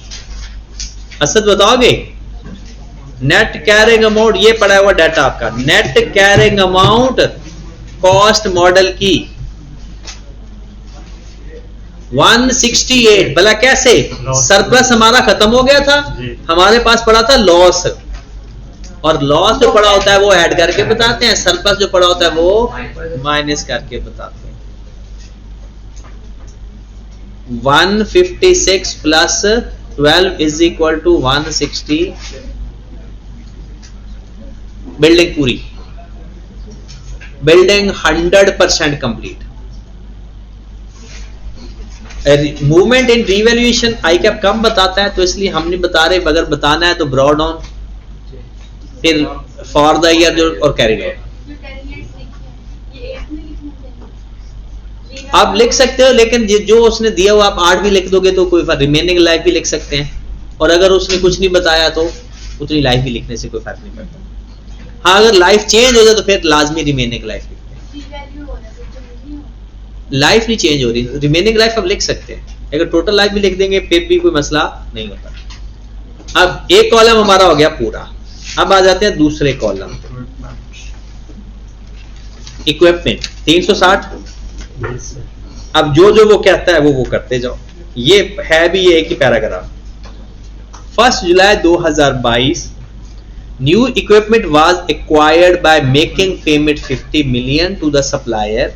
[SPEAKER 1] असद बताओगे? नेट कैरिंग अमाउंट ये पड़ा हुआ डाटा आपका, net carrying amount cost model की 168। भला कैसे? सरप्लस हमारा खत्म हो गया था, हमारे पास पड़ा था लॉस, और लॉस जो पड़ा होता है वो ऐड करके बताते हैं, सरप्लस जो पड़ा होता है वो माइनस करके बताते हैं। 156 plus 12 is equal to 160। Building पूरी, building 100% complete. Movement in revaluation आई कैप कम बताता है, तो इसलिए हम नहीं बता रहे, अगर बताना है तो ब्रॉड ऑन, फिर फॉर द ईयर जो और कैरी ऑन।
[SPEAKER 4] जो 10 years लिखे हैं, ये 8 में लिखना चाहिए।
[SPEAKER 1] आप लिख सकते हो, लेकिन जो उसने दिया हुआ आप 8 भी लिख दोगे तो कोई फर्क, रिमेनिंग लाइफ भी लिख सकते हैं, और अगर उसने कुछ नहीं बताया तो उतनी लाइफ भी लिखने से कोई फर्क नहीं पड़ता। हाँ, अगर लाइफ चेंज हो जाए तो फिर लाजमी रिमेनिंग लाइफ लिखते हैं।
[SPEAKER 4] Revalue हो रहा है, तो नहीं हो रहा।
[SPEAKER 1] लाइफ नहीं चेंज हो रही, रिमेनिंग लाइफ आप लिख सकते हैं, अगर टोटल लाइफ भी लिख देंगे फिर भी कोई मसला नहीं होता। अब एक कॉलम हमारा हो गया पूरा, अब आ जाते हैं दूसरे कॉलम, इक्विपमेंट 360। अब जो जो वो कहता है वो करते जाओ, ये है भी ये एक ही paragraph. 1 July 2022 new equipment was acquired by making payment 50 million to the supplier.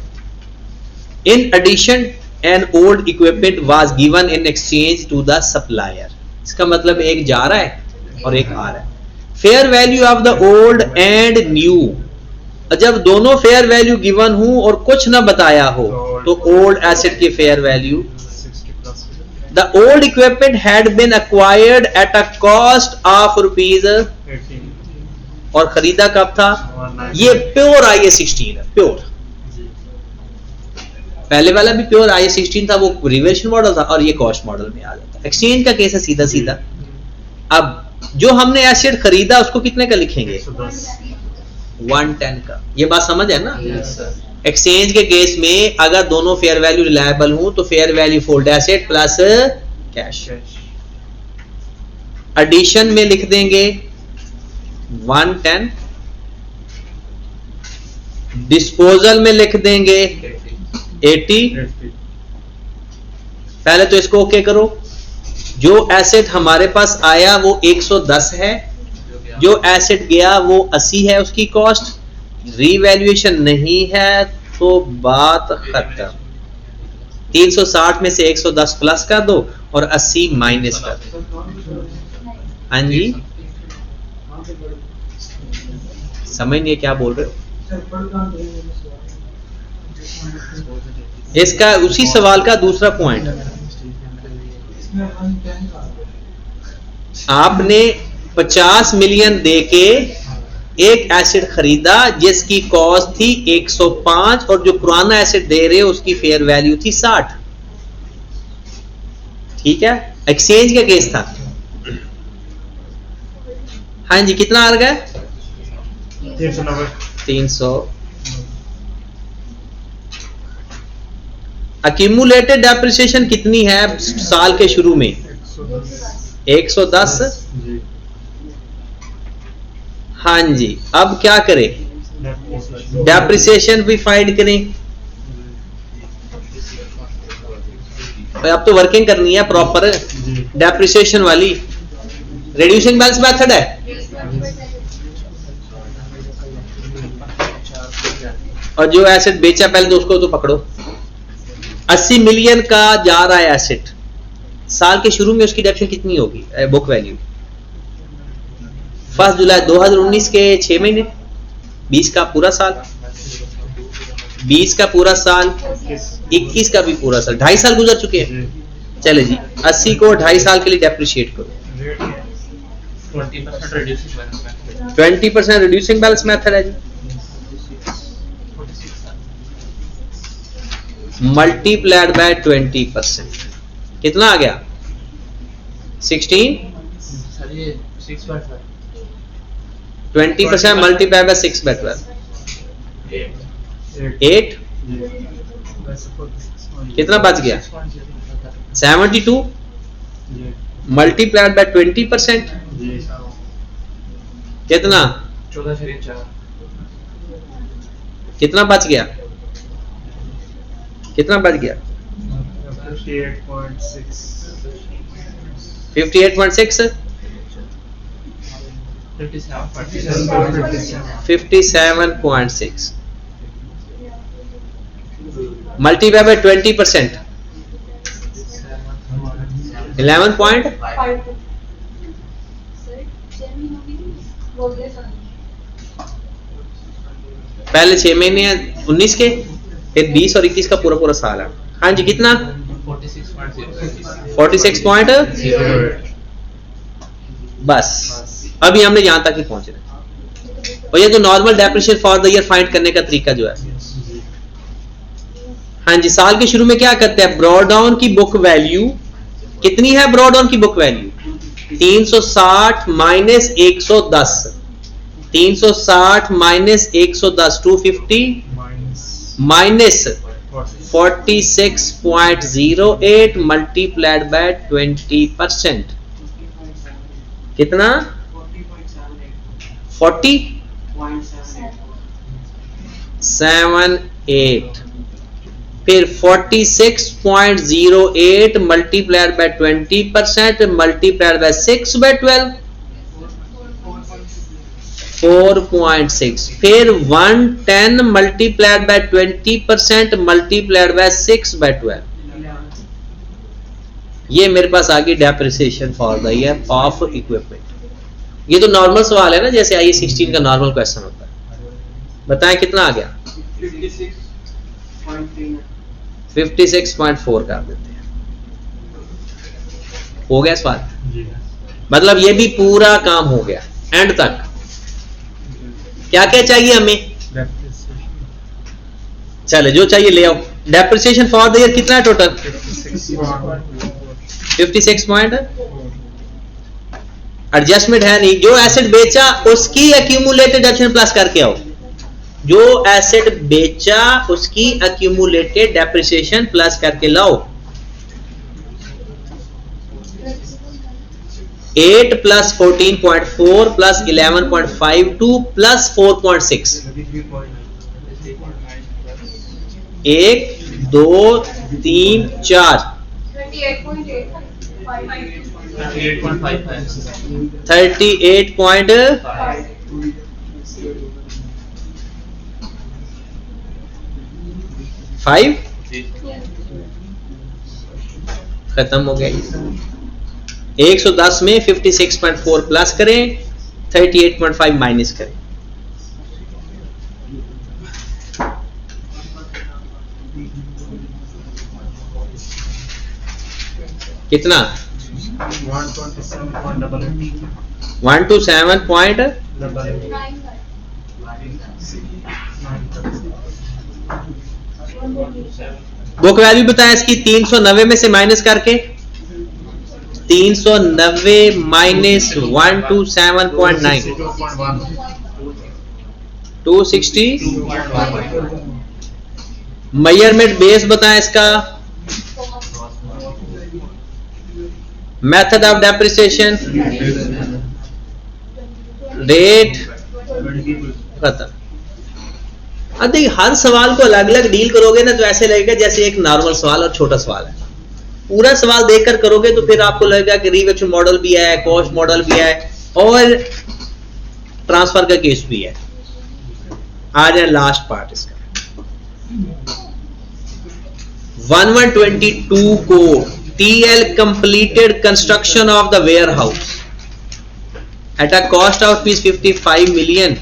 [SPEAKER 1] In addition, an old equipment was given in exchange to the supplier. इसका मतलब एक जा रहा है और एक आ रहा है। Fair value of the old and new, जब दोनों फेयर वैल्यू गिवन हो और कुछ ना बताया हो तो ओल्ड एसेट की fair value. The old equipment had been acquired at a cost of rupees, और खरीदा कब था? ये प्योर IAS 16 है, प्योर। पहले वाला भी प्योर IAS 16 था, वो रिवेल्यूशन मॉडल था, और ये कॉस्ट मॉडल में आ जाता है। एक्सचेंज का केस है सीधा सीधा। अब जो हमने एसेट खरीदा उसको कितने का लिखेंगे? 110 का। ये बात समझ है ना? एक्सचेंज के केस में अगर दोनों फेयर वैल्यू रिलायबल हो तो fair value fold asset plus cash. Addition में लिख देंगे 110, डिस्पोजल में लिख देंगे 80। पहले तो इसको ओके करो। जो एसेट हमारे पास आया वो 110 है, जो एसेट गया वो 80 है उसकी कॉस्ट, रीवैल्यूएशन नहीं है तो बात खत्म। 360 में से 110 प्लस कर दो और 80 माइनस कर दो। हाँ जी, समझ नहीं क्या बोल रहे हो? इसका उसी सवाल का दूसरा पॉइंट, आपने 50 मिलियन देके एक एसेट खरीदा जिसकी कॉस्ट थी 105, और जो पुराना एसेट दे रहे हो उसकी फेयर वैल्यू थी 60। ठीक है, एक्सचेंज का केस था। हाँ जी, कितना आ गया? 300। अक्यूमुलेटेड डेप्रिसिएशन कितनी है साल के शुरू में? 110। हाँ जी, अब क्या करें? डेप्रिसिएशन भी फाइंड करें। अब तो वर्किंग करनी है प्रॉपर डेप्रिसिएशन वाली। रिड्यूसिंग बैलेंस मेथड है। और जो एसेट बेचा पहले तो उसको तो पकड़ो। 80 मिलियन का जा रहा है एसेट, साल के शुरू में उसकी डेप्रिसिएशन कितनी होगी बुक वैल्यू? 1 जुलाई 2019 के 6 महीने, 20 का पूरा साल, 20 का पूरा साल, 21 का भी पूरा साल, 2.5 साल गुजर चुके हैं। चले जी, 80 को 2.5 साल के लिए डेप्रिशिएट करो। 20% रिड्यूसिंग बैलेंस मेथड है जी। मल्टीप्लाइड बाय 20%, कितना आ गया? 16। 20% मल्टीप्लाइड बाय 6/12, 8। कितना बच गया? 72
[SPEAKER 2] जी
[SPEAKER 1] मल्टीप्लाइड बाय 20%,
[SPEAKER 2] जी
[SPEAKER 1] कितना
[SPEAKER 2] 14.4
[SPEAKER 1] कितना बच गया, कितना बच गया
[SPEAKER 2] 58.6
[SPEAKER 1] 58.6 57.6 मल्टीप्लाई बाय 20% 11 पॉइंट
[SPEAKER 4] सर जमीन होगी बोल दे सर
[SPEAKER 1] पहले 6 महीने हैं 19 के, फिर 20 और 21 का पूरा पूरा साल है। हाँ जी कितना 46 पॉइंट, बस अभी हमने यहां तक ही पहुंच रहे। और ये तो normal depreciation for the year find करने का तरीका जो है, हाँ जी साल के शुरू में क्या करते हैं, ब्रॉड डाउन की बुक वैल्यू कितनी है, ब्रॉड डाउन की book value 360 minus 110, 360 minus 110 250 minus 46.08 multiplied by 20%, कितना 40.78, फिर 46.08 multiplied by 20% multiplied by 6 by 12 4.6, फिर 110 multiplied by 20% multiplied by 6 by 12, ये मेरे पास आ गई depreciation for the year of equipment. ये तो नॉर्मल सवाल है ना, जैसे आईए 16 का नॉर्मल क्वेश्चन होता है। बताएं कितना आ गया 56.4 कर देते हैं, हो गया सवाल, मतलब ये भी पूरा काम हो गया एंड तक। क्या क्या चाहिए हमें, चले जो चाहिए ले आओ। डेप्रिसिएशन फॉर द ईयर कितना है टोटल 56 पॉइंट, एडजस्टमेंट है नहीं, जो एसेट बेचा उसकी एक्यूमुलेटेड डेप्रिसिएशन प्लस करके आओ, जो एसेट बेचा उसकी एक्यूमुलेटेड डेप्रिसिएशन प्लस करके लाओ। 8 प्लस 14.4 प्लस 11.52 प्लस 4.6, 1 2 3 4 38.5 खत्म हो गया। 110 में 56.4 प्लस करें, 38.5 माइनस करें, कितना 127.8। बुक वैल्यू बताया इसकी 390 में से माइनस करके, 390 माइनस 127.9 260। मेजरमेंट बेस बताएं इसका, मेथड ऑफ डेप्रिसिएशन, रेट, खत्म। अरे हर सवाल को अलग अलग डील करोगे ना तो ऐसे लगेगा जैसे एक नॉर्मल सवाल और छोटा सवाल है। पूरा सवाल देखकर करोगे तो फिर आपको लगेगा कि रिवर्स मॉडल भी है, कॉस्ट मॉडल भी है और ट्रांसफर का केस भी है। आ जाए लास्ट पार्ट इसका, 1122 को TL completed construction of the warehouse at a cost of ₹55 million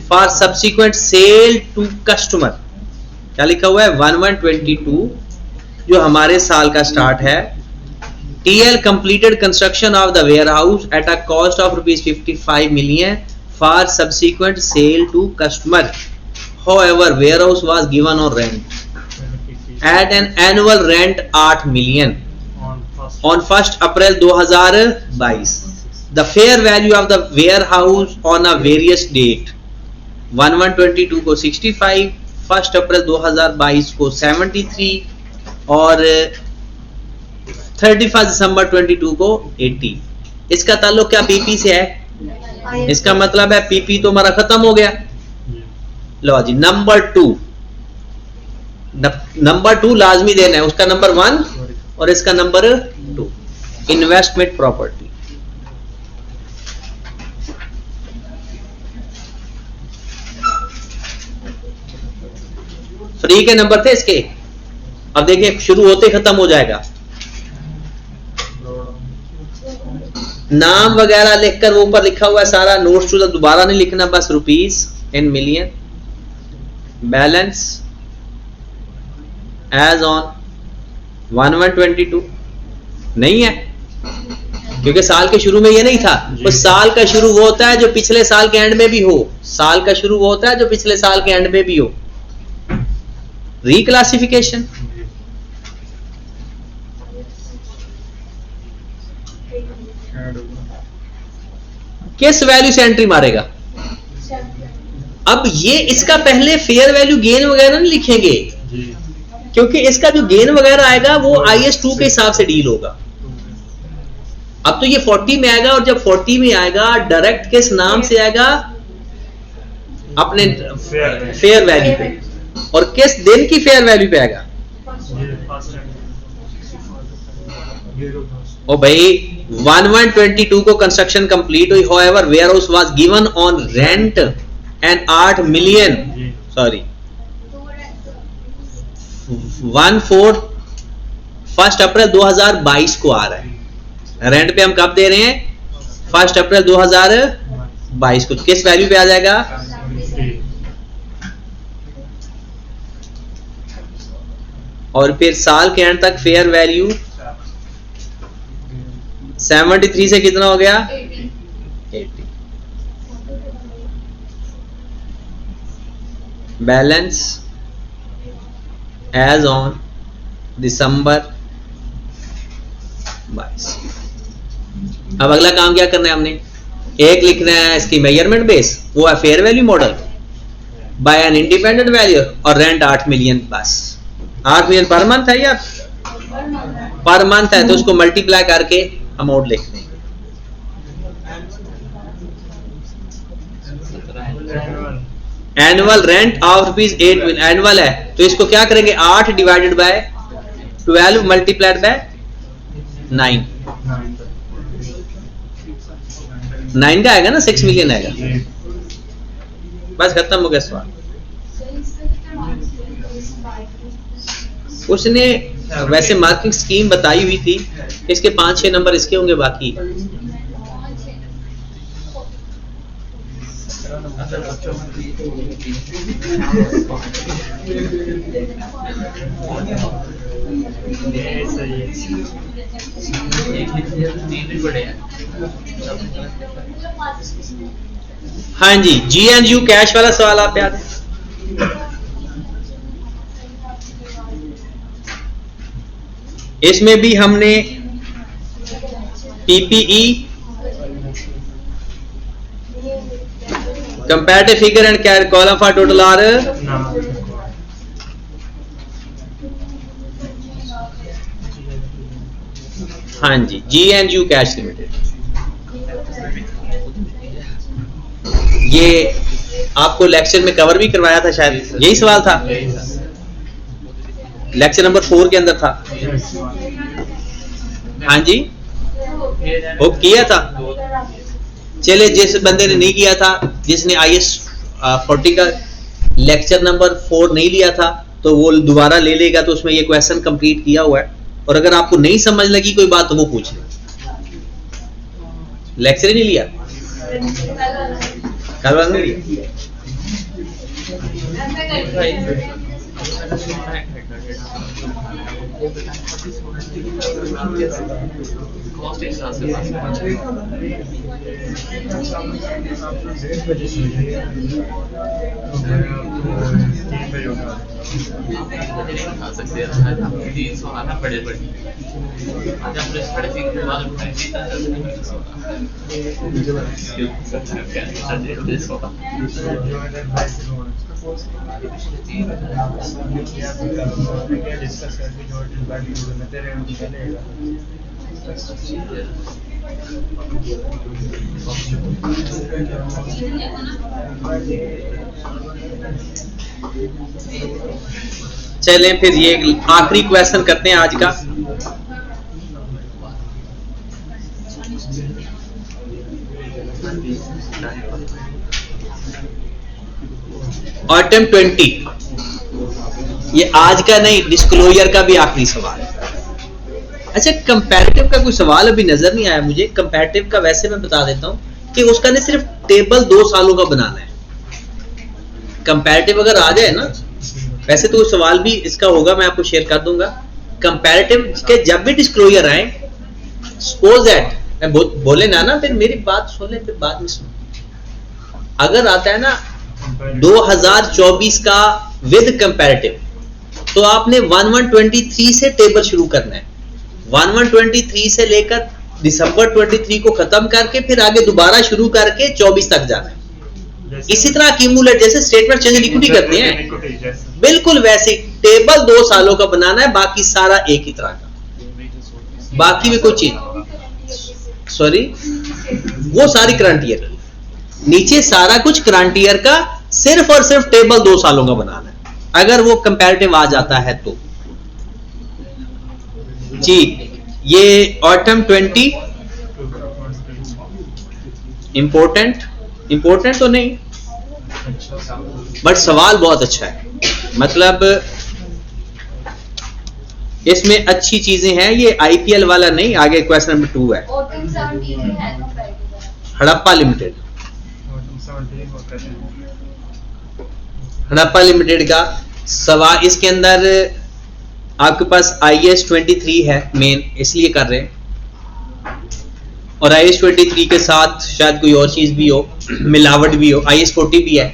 [SPEAKER 1] for subsequent sale to customer। क्या लिखा हुआ है 1122 जो हमारे साल का स्टार्ट है, TL completed construction of the warehouse at a cost of ₹55 million for subsequent sale to customer. However, warehouse was given on rent at an annual rent 8 million on 1st April 2022. The fair value of the warehouse on a various date 1122 को 65, 1st अप्रैल 2022 को 73 और 31 दिसंबर 22 को 80। इसका ताल्लुक क्या पीपी से है? इसका मतलब है पीपी तो हमारा खत्म हो गया। लो जी, नंबर 2 लाजमी देना है, उसका नंबर 1 और इसका नंबर 2। इन्वेस्टमेंट प्रॉपर्टी, फ्री के नंबर थे इसके। अब देखिए शुरू होते खत्म हो जाएगा। नाम वगैरह लिखकर वो ऊपर लिखा हुआ है सारा, नोट्स टू दोबारा नहीं लिखना, बस rupees in million. Balance as on 11/22 नहीं है, क्योंकि साल के शुरू में ये नहीं था। उस साल का शुरू वो होता है जो पिछले साल के एंड में भी हो। साल का शुरू वो होता है जो पिछले साल के एंड में भी हो। रिक्लासिफिकेशन, किस वैल्यू से एंट्री मारेगा? अब ये इसका पहले फेयर वैल्यू गेन वगैरह नहीं लिखेंगे, क्योंकि इसका जो गेन वगैरह आएगा वो IS2 के हिसाब से डील होगा। अब तो ये 40 में आएगा, और जब 40 में आएगा डायरेक्ट किस नाम से आएगा? अपने फेयर वैल्यू पे। और किस दिन की फेयर वैल्यू पे आएगा? ओ भाई 11/22 को कंस्ट्रक्शन कंप्लीट हुई, however warehouse was given on rent and 8 million, sorry 1 अप्रैल 2022 को आ रहा है। रेंट पे हम कब दे रहे हैं? 1 अप्रैल 2022 को। किस वैल्यू पे आ जाएगा? और फिर साल के एंड तक फेयर वैल्यू 73 से कितना हो गया? 80। Balance as on December 22। अब अगला काम क्या करना है हमने? एक लिखना है इसकी मेजरमेंट बेस, वो है fair value model by an independent value, और रेंट 8 मिलियन। बस 8 मिलियन पर मंथ है या पर मंथ है, तो उसको मल्टीप्लाई करके अमाउंट लिख देंगे। Annual rent of rupees 8 million annual है, तो इसको क्या करेंगे? 8 डिवाइडेड बाय 12 मल्टीप्लाइड बाय 9। 9 का आएगा ना, 6 मिलियन आएगा। बस खत्म हो गया सवाल। उसने वैसे मार्किंग स्कीम बताई हुई थी, इसके 5-6 नंबर इसके होंगे, बाकी हाँ जी। GNU कैश वाला सवाल आप याद है? इसमें भी हमने PPE, comparative figure and column for total are, हाँ जी, GNU कैश लिमिटेड। ये आपको लेक्चर में कवर भी करवाया था शायद, यही सवाल था, लेक्चर नंबर 4 के अंदर था। हाँ जी, वो किया था। चले, जिस बंदे ने नहीं किया था, जिसने IS 40 का लेक्चर नंबर 4 नहीं लिया था, तो वो दोबारा ले लेगा, तो उसमें ये क्वेश्चन कंप्लीट किया हुआ है। और अगर आपको नहीं समझ लगी कोई बात तो वो पूछ ले। लेक्चर ही नहीं लिया, कल वाला नहीं लिया।
[SPEAKER 2] डिस्कस करके जो तेरे
[SPEAKER 1] चलें फिर ये आखिरी क्वेश्चन करते हैं आज का। आइटम 20, ये आज का नहीं, डिस्क्लोजर का भी आखिरी सवाल है। अच्छा, कंपैरेटिव का कोई सवाल अभी नजर नहीं आया मुझे। कंपैरेटिव का वैसे मैं बता देता हूं कि उसका नहीं सिर्फ टेबल 2 सालों का बनाना है। कंपैरेटिव अगर आ जाए ना, वैसे तो सवाल भी इसका होगा, मैं आपको शेयर कर दूंगा। कंपैरेटिव के जब भी डिस्क्लोजर आए, सपोज दैट बोले ना फिर मेरी बात सुन ले, फिर बाद में सुन। अगर आता है ना 2024 का विद कंपैरेटिव, तो आपने 1123 से टेबल शुरू करना है। 1123 से लेकर दिसंबर 23 को खत्म करके फिर आगे दोबारा शुरू करके 24 तक जाना है। इसी तरह एक्यूमुलेट, जैसे स्टेटमेंट चेंज इक्विटी करते हैं, बिल्कुल वैसे टेबल 2 सालों का बनाना है, बाकी सारा एक ही तरह का, बाकी में कोई चीज सॉरी वो सारी करंट ईयर की, नीचे सारा कुछ करंट ईयर का, सिर्फ और सिर्फ टेबल 2 सालों का बनाना है। अगर वो कंपैरेटिव आ जाता है तो जी। ये ऑटम 20 इंपॉर्टेंट तो नहीं, बट सवाल बहुत अच्छा है। मतलब इसमें अच्छी चीजें हैं। ये आईपीएल वाला नहीं, आगे क्वेश्चन नंबर 2 है। हड़प्पा लिमिटेड, हड़प्पा लिमिटेड का सवाल, इसके अंदर आपके पास IAS 23 है मेन, इसलिए कर रहे हैं, और IAS 23 के साथ शायद कोई और चीज भी हो, मिलावट भी हो। IAS 40 भी है।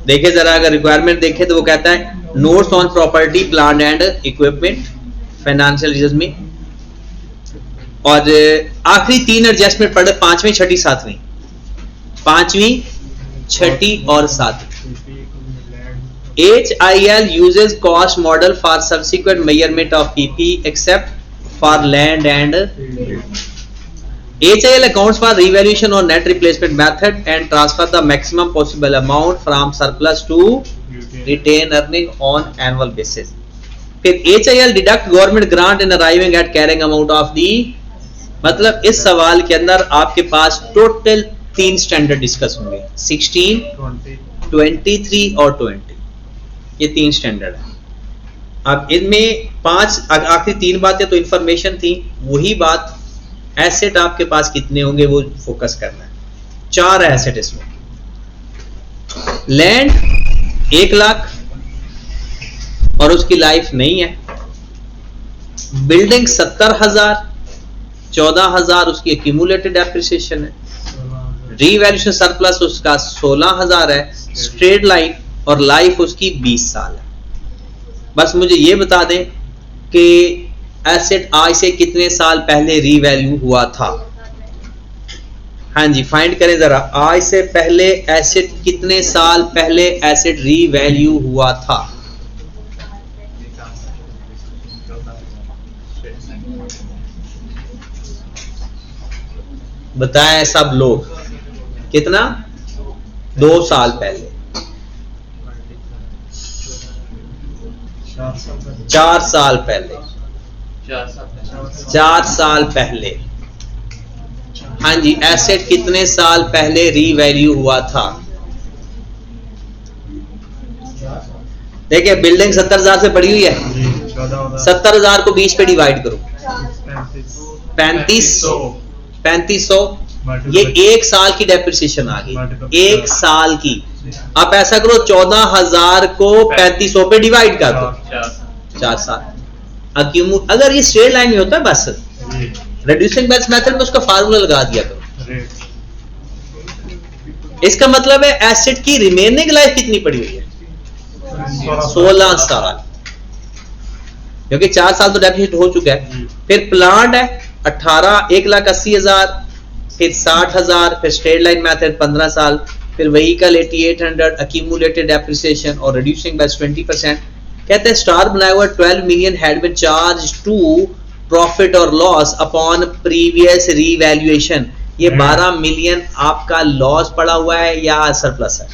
[SPEAKER 1] देखे जरा, अगर रिक्वायरमेंट देखे तो वो कहता है notes on property plant and equipment financial reserve में, और आखिरी 3 एडजस्टमेंट पढ़े, 5वीं, 6ठी, 7वीं, 5वीं, 6ठी और 7वीं। HIL uses cost model for subsequent measurement of PP except for land and HIL accounts for revaluation or net replacement method and transfer the maximum possible amount from surplus to retained earning on annual basis. फिर HIL deduct government grant in arriving at carrying amount of the, मतलब इस सवाल के अंदर आपके पास टोटल 3 स्टैंडर्ड डिस्कस होंगे, 16, 23 और 20। ये 3 स्टैंडर्ड है। अब इनमें 5 आखिरी 3 बातें तो इंफॉर्मेशन थी, वही बात एसेट आपके पास कितने होंगे वो फोकस करना है। 4 एसेट इसमें, लैंड 1 लाख और उसकी लाइफ नहीं है, बिल्डिंग 70,000, 14,000 उसकी एक्यूमुलेटेड डेप्रिसिएशन है, रीवैल्यूएशन सरप्लस उसका 16,000 है, स्ट्रेट लाइन और लाइफ उसकी 20 साल है। बस मुझे ये बता दें कि एसेट आज से कितने साल पहले रीवैल्यू हुआ था। हाँ जी, फाइंड करें जरा, आज से पहले एसेट कितने साल पहले एसेट रीवैल्यू हुआ था। बताएं सब लोग, कितना? 2 साल पहले, 4 साल पहले, 4 साल पहले। हाँ जी, एसेट कितने साल पहले रीवैल्यू हुआ था? देखिए, बिल्डिंग 70,000 से पड़ी हुई है, 70,000 को 20 पे डिवाइड करो, 3500। ये 1 साल की डेप्रिसिएशन आ गई, 1 साल की। आप ऐसा करो, 14,000 को 3500 पे डिवाइड कर दो, 4 साल। अगर ये स्ट्रेट लाइन में होता है, बस रिड्यूसिंग बैलेंस मेथड में उसका फार्मूला लगा दिया करो। इसका मतलब है एसेट की रिमेनिंग लाइफ कितनी पड़ी हुई है? 16 साल, क्योंकि 4 साल तो डेप्रिसिएट हो चुका है। फिर प्लांट है 18, 1,80,000, फिर 60,000, फिर स्ट्रेट लाइन मेथड 15 साल, फिर व्हीकल 8800, accumulated depreciation और reducing by 20%। कहते हैं स्टार बनाया हुआ 12 million had been charged to profit और लॉस अपॉन प्रीवियस रीवैल्यूएशन। ये 12 मिलियन आपका लॉस पड़ा हुआ है या सरप्लस है?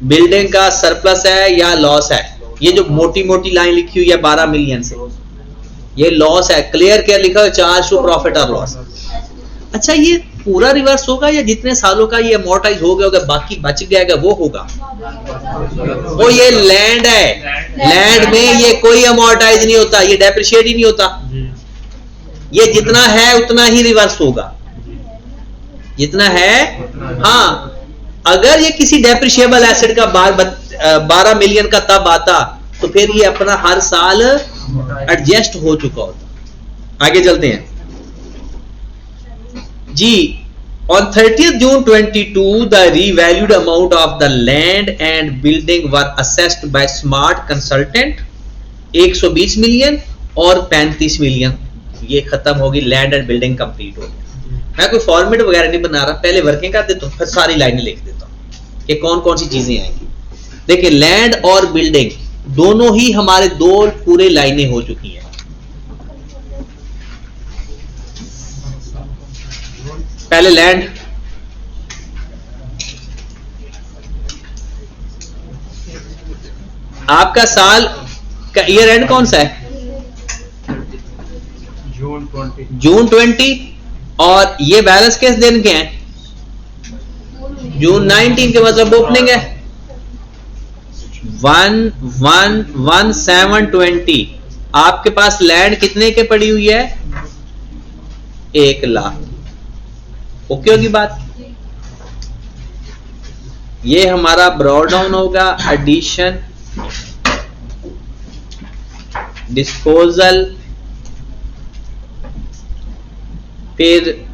[SPEAKER 1] बिल्डिंग का सरप्लस है या लॉस है? ये जो मोटी मोटी लाइन लिखी हुई है 12 मिलियन से, ये लॉस है। क्लियर केयर लिखा है चार्ज टू प्रॉफिट और लॉस। अच्छा, ये पूरा रिवर्स होगा या जितने सालों का ये अमोर्टाइज हो गया होगा बाकी बच गया वो होगा? वो ये लैंड है, लैंड में ये कोई अमोर्टाइज नहीं होता, ये डेप्रिशिएट ही नहीं होता। ये जितना है उतना ही रिवर्स होगा, जितना है। हाँ, अगर ये किसी डेप्रिशिएबल एसेट का 12 मिलियन का तब आता तो फिर ये अपना हर साल एडजस्ट हो चुका होता। आगे चलते हैं जी। On 30th June 22, the revalued amount of the land and building were assessed by Smart Consultant 120 million और 35 मिलियन। ये खत्म होगी, लैंड एंड बिल्डिंग कंप्लीट हो गया। मैं कोई फॉर्मेट वगैरह नहीं बना रहा, पहले वर्किंग कर देता हूँ, फिर सारी लाइनें लिख देता हूँ कि कौन कौन सी चीजें आएंगी। देखिए, लैंड और बिल्डिंग दोनों ही हमारे दो पूरे लाइनें हो चुकी हैं। पहले लैंड, आपका साल का ईयर एंड कौन सा है? जून 20। और ये बैलेंस किस दिन के हैं? जून 19 के, मतलब ओपनिंग है 1/1/17/20। आपके पास लैंड कितने के पड़ी हुई है? 1 लाख। ओके होगी बात? ये हमारा ब्रॉड डाउन होगा, एडिशन, डिस्पोजल, फिर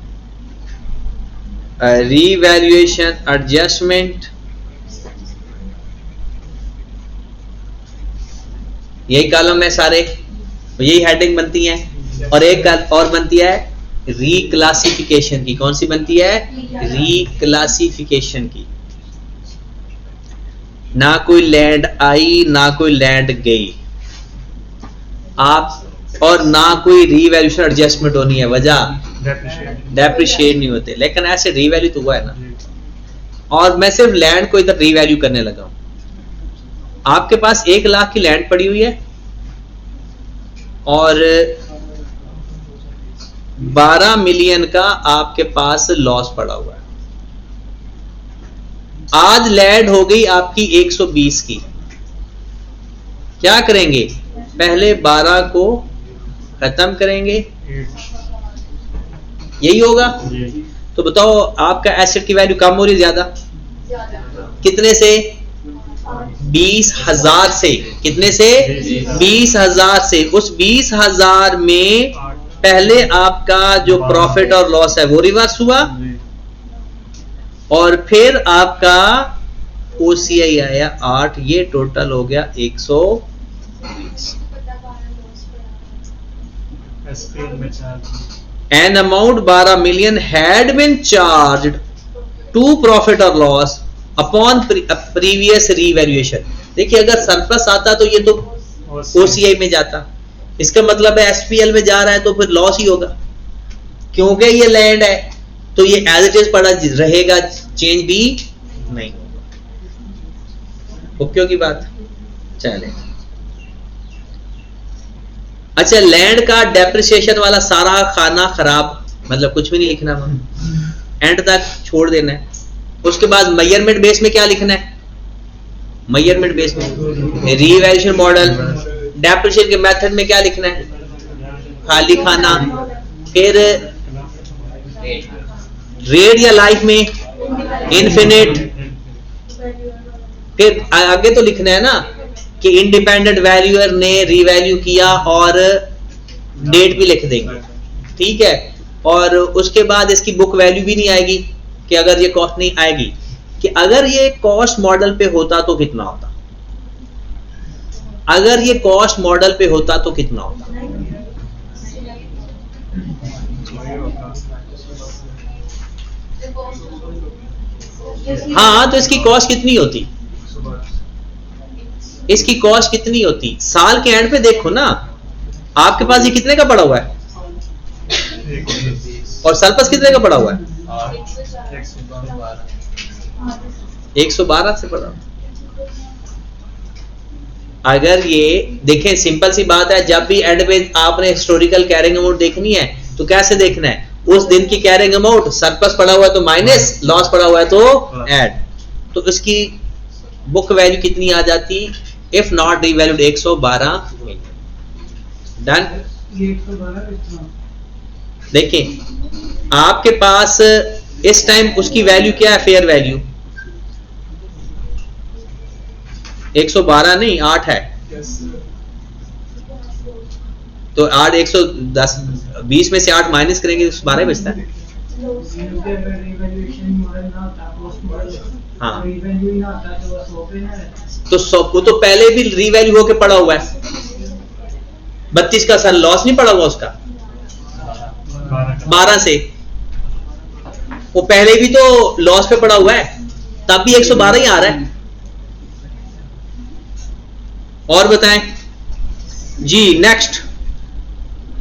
[SPEAKER 1] रीवैल्यूएशन, एडजस्टमेंट, यही कॉलम है सारे, यही हेडिंग बनती है। और एक और बनती है रिक्लासिफिकेशन की। कौन सी बनती है? रिक्लासिफिकेशन की। ना कोई लैंड आई ना कोई लैंड गई आप, और ना कोई रीवैल्यूएशन एडजस्टमेंट होनी है। वजह डेप्रिशिएट नहीं होते, लेकिन ऐसे रीवैल्यू तो हुआ है ना। और मैं सिर्फ लैंड को इधर रीवैल्यू करने लगा हूं। आपके पास 1 लाख की लैंड पड़ी हुई है और 12 मिलियन का आपके पास लॉस पड़ा हुआ है। आज लैंड हो गई आपकी 120 की। क्या करेंगे? पहले 12 को खत्म करेंगे, यही होगा। तो बताओ, आपका एसेट की वैल्यू कम हो रही है ज्यादा? कितने से? 20,000 से। कितने से? 20,000 से। उस 20,000 में पहले आपका जो प्रॉफिट और लॉस है वो रिवर्स हुआ, और फिर आपका ओसीआई आया 8। ये टोटल हो गया 120। An amount 12 million had been charged to profit or loss upon previous revaluation। देखिए, अगर सरप्लस आता तो ये तो ओसीआई में जाता, इसका मतलब है एसपीएल में जा रहा है तो फिर लॉस ही होगा, क्योंकि ये लैंड है तो ये एज इट इज पड़ा रहेगा, चेंज भी नहीं होगा। ओके की बात? चले। अच्छा, लैंड का डेप्रिसिएशन वाला सारा खाना खराब, मतलब कुछ भी नहीं लिखना, एंड तक छोड़ देना है। उसके बाद मेजरमेंट बेस में क्या लिखना है? मेजरमेंट बेस में रीवैल्यूएशन मॉडल, डेप्रिसिएशन के मेथड में क्या लिखना है? खाली खाना। फिर रेट या लाइफ में इनफिनिट। फिर आगे तो लिखना है ना कि इंडिपेंडेंट वैल्यूअर ने रीवैल्यू किया, और डेट भी लिख देंगे, ठीक है। और उसके बाद इसकी बुक वैल्यू भी नहीं आएगी कि अगर ये कॉस्ट नहीं आएगी, कि अगर ये कॉस्ट मॉडल पे होता तो कितना होता, अगर ये कॉस्ट मॉडल पे होता तो कितना होता। हाँ, तो इसकी कॉस्ट कितनी होती, इसकी कॉस्ट कितनी होती? साल के एंड पे देखो ना, आपके पास ये कितने का पड़ा हुआ है और सरप्लस कितने का पड़ा हुआ है? 112 से पड़ा। अगर ये देखें, सिंपल सी बात है, जब भी एंड पे आपने हिस्टोरिकल कैरिंग अमाउंट देखनी है तो कैसे देखना है? उस दिन की कैरिंग अमाउंट, सरप्लस पड़ा हुआ है तो माइनस, लॉस पड़ा हुआ है तो ऐड। तो इसकी बुक वैल्यू कितनी आ जाती? If not revalued 112 done. देखिए आपके पास इस टाइम उसकी वैल्यू क्या है? फेयर वैल्यू 112 नहीं 8 है, तो 8 110 20 में से 8 माइनस करेंगे तो 12 बचता है। हाँ, तो 100 को तो पहले भी रीवैल्यू होके पड़ा हुआ है। 32 का सर लॉस नहीं पड़ा हुआ उसका 12 से, वो पहले भी तो लॉस पे पड़ा हुआ है, तब भी 112 ही आ रहा है। और बताएं जी। नेक्स्ट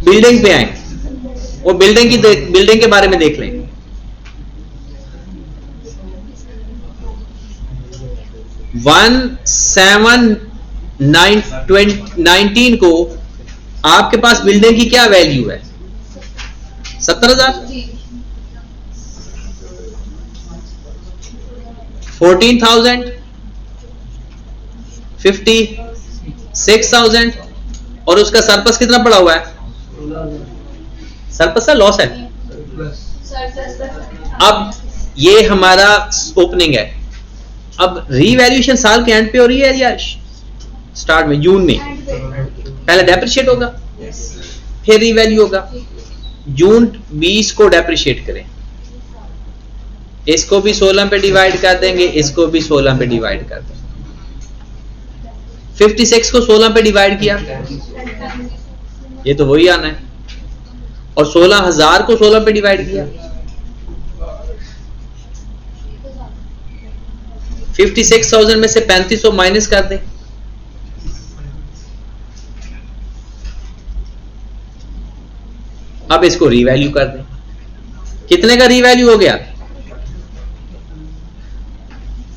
[SPEAKER 1] बिल्डिंग पे आए, वो बिल्डिंग के बारे में देख लें। $1,719 को आपके पास बिल्डिंग की क्या वैल्यू है? 70,000। 14,000, 56,000 और उसका सरप्लस कितना पड़ा हुआ है? सरप्लस है, लॉस है। अब ये हमारा ओपनिंग है। अब रीवैल्यूएशन साल के एंड पे हो रही है या स्टार्ट में, जून में? पहले डेप्रिशिएट होगा फिर रीवैल्यू होगा। जून 20 को डेप्रिशिएट करें, इसको भी 16 पे डिवाइड कर देंगे, इसको भी 16 पे डिवाइड कर देंगे। 56 को 16 पे डिवाइड किया, ये तो वही आना है। और 16,000 को 16 पे डिवाइड किया, 56,000 में से 3500 माइनस कर दें, अब इसको रीवैल्यू कर दें। कितने का रीवैल्यू हो गया?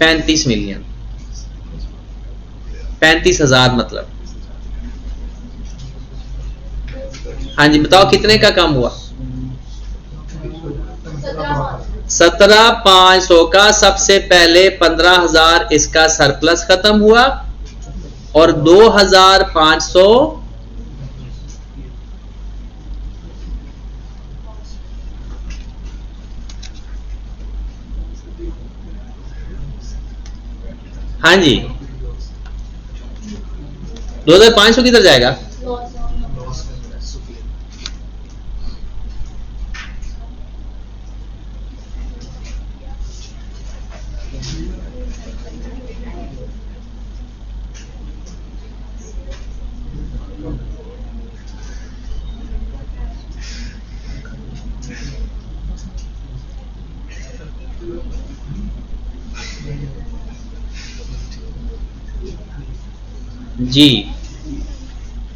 [SPEAKER 1] 35 मिलियन, 35,000 मतलब। हाँ जी बताओ कितने का कम हुआ? 17,500 का सबसे पहले 15,000 इसका सरप्लस खत्म हुआ और 2,500 हाँ जी 2,500 किधर जाएगा? जी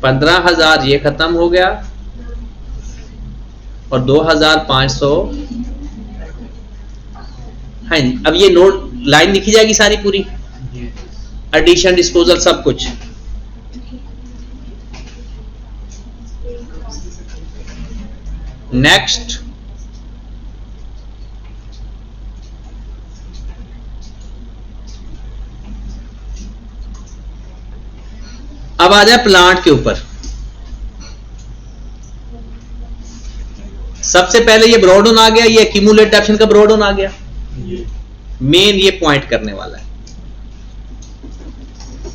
[SPEAKER 1] 15,000 ये खत्म हो गया और 2,500। हाँ अब ये नोट लाइन लिखी जाएगी सारी पूरी, एडिशन डिस्पोजल सब कुछ। नेक्स्ट अब आ जाए प्लांट के ऊपर। सबसे पहले ये ब्रॉड ऑन आ गया, ये एक्यूमुलेट ऑप्शन का ब्रॉड ऑन आ गया। मेन ये पॉइंट करने वाला है,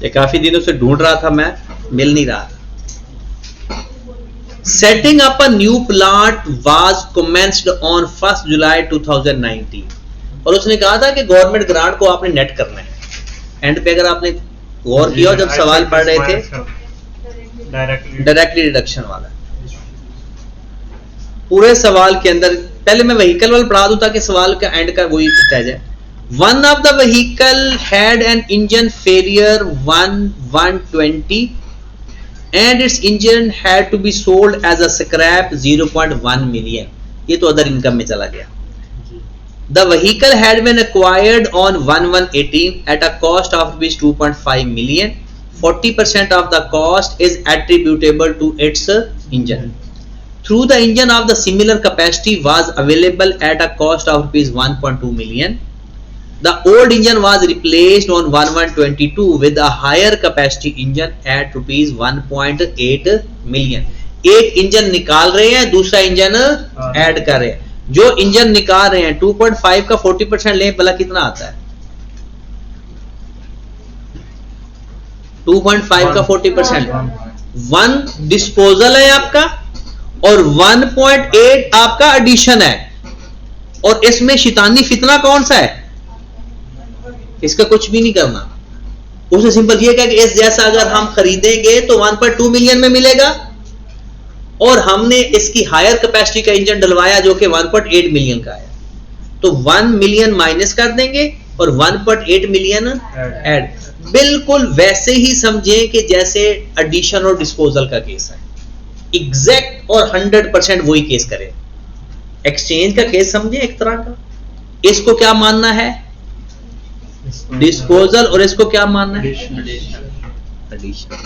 [SPEAKER 1] ये काफी दिनों से ढूंढ रहा था मैं, मिल नहीं रहा। Setting up a new plant was commenced on 1 जुलाई 2019 और उसने कहा था कि गवर्नमेंट ग्रांट को आपने नेट करना है। एंड पे अगर आपने गौर किया जब सवाल पढ़ रहे थे, डायरेक्टली डिडक्शन वाला पूरे सवाल के अंदर पहले मैं व्हीकल वाला पढ़ा दूं ताकि सवाल का एंड का वही रह जाए। One of the vehicle had an engine failure 120 and its engine had to be sold as a scrap 0.1 million. ये तो अदर इनकम में चला गया। The vehicle had been acquired on 1118 at a cost of rupees 2.5 million. 40% of the cost is attributable to its engine. Through the engine of the similar capacity was available at a cost of rupees 1.2 million. The old engine was replaced on 1122 with a higher capacity engine at rupees 1.8 million. एक इंजन निकाल रहे हैं, दूसरा इंजन ऐड कर रहे हैं। जो इंजन निकाल रहे हैं 2.5 का 40% ले, भला कितना आता है? 2.5 का 40% 1 डिस्पोजल है आपका और 1.8 आपका एडिशन है। और इसमें शैतानी फितना कौन सा है? इसका कुछ भी नहीं करना, उसने सिंपल ये कहा कि इस जैसा अगर हम खरीदेंगे तो 1.2 मिलियन में मिलेगा, और हमने इसकी हायर कैपेसिटी का इंजन डलवाया जो कि 1.8 मिलियन का है, तो 1 मिलियन माइनस कर देंगे और 1.8 मिलियन ऐड। बिल्कुल वैसे ही समझें कि जैसे एडिशन और डिस्पोजल का केस है, एग्जैक्ट और 100% वही केस करें। एक्सचेंज का केस समझें एक तरह का, इसको क्या मानना है? डिस्पोजल, और इसको क्या मानना है? एडिशन।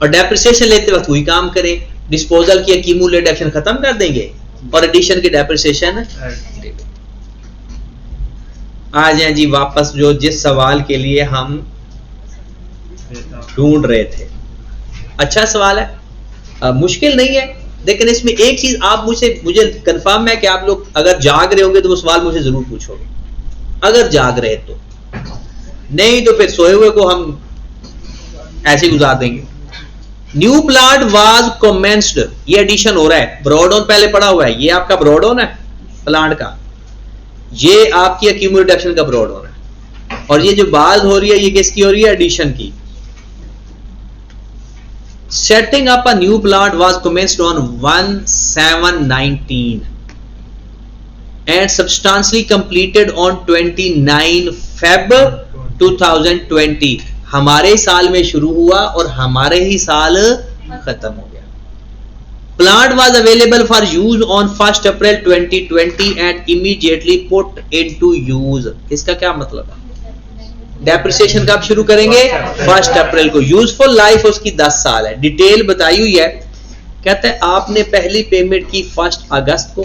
[SPEAKER 1] और डेप्रिसिएशन लेते वक्त वही काम करें, डिस्पोजल की एक्यूमुलेशन खत्म कर देंगे और एडिशन की डेप्रिसिएशन। आ जाए जी वापस जो जिस सवाल के लिए हम ढूंढ रहे थे। अच्छा सवाल है, मुश्किल नहीं है, लेकिन इसमें एक चीज आप मुझे कंफर्म है कि आप लोग अगर जाग रहे होंगे तो वो सवाल मुझे जरूर पूछोगे, अगर जाग रहे तो, नहीं तो फिर सोए हुए को हम ऐसे गुजार देंगे। न्यू प्लांट वाज कमेंस्ड, ये एडिशन हो रहा है, ब्रॉडऑन पहले पड़ा हुआ है, ये आपका ब्रॉडऑन है प्लांट का, ये आपकी एक्यूमुलेशन का ब्रॉडऑन है, और ये जो बात हो रही है ये किसकी हो रही है? एडिशन की। Setting up a new plant was commenced on 1719 and substantially completed on 29 Feb 2020। हमारे साल में शुरू हुआ और हमारे ही साल खत्म हो गया। Plant was available for use on 1 April 2020 and immediately put into use. इसका क्या मतलब है? डेप्रिसिएशन कब शुरू करेंगे? 1 अप्रैल को। यूजफुल लाइफ उसकी 10 साल है। डिटेल बताई हुई है, कहते हैं आपने पहली पेमेंट की 1 अगस्त को,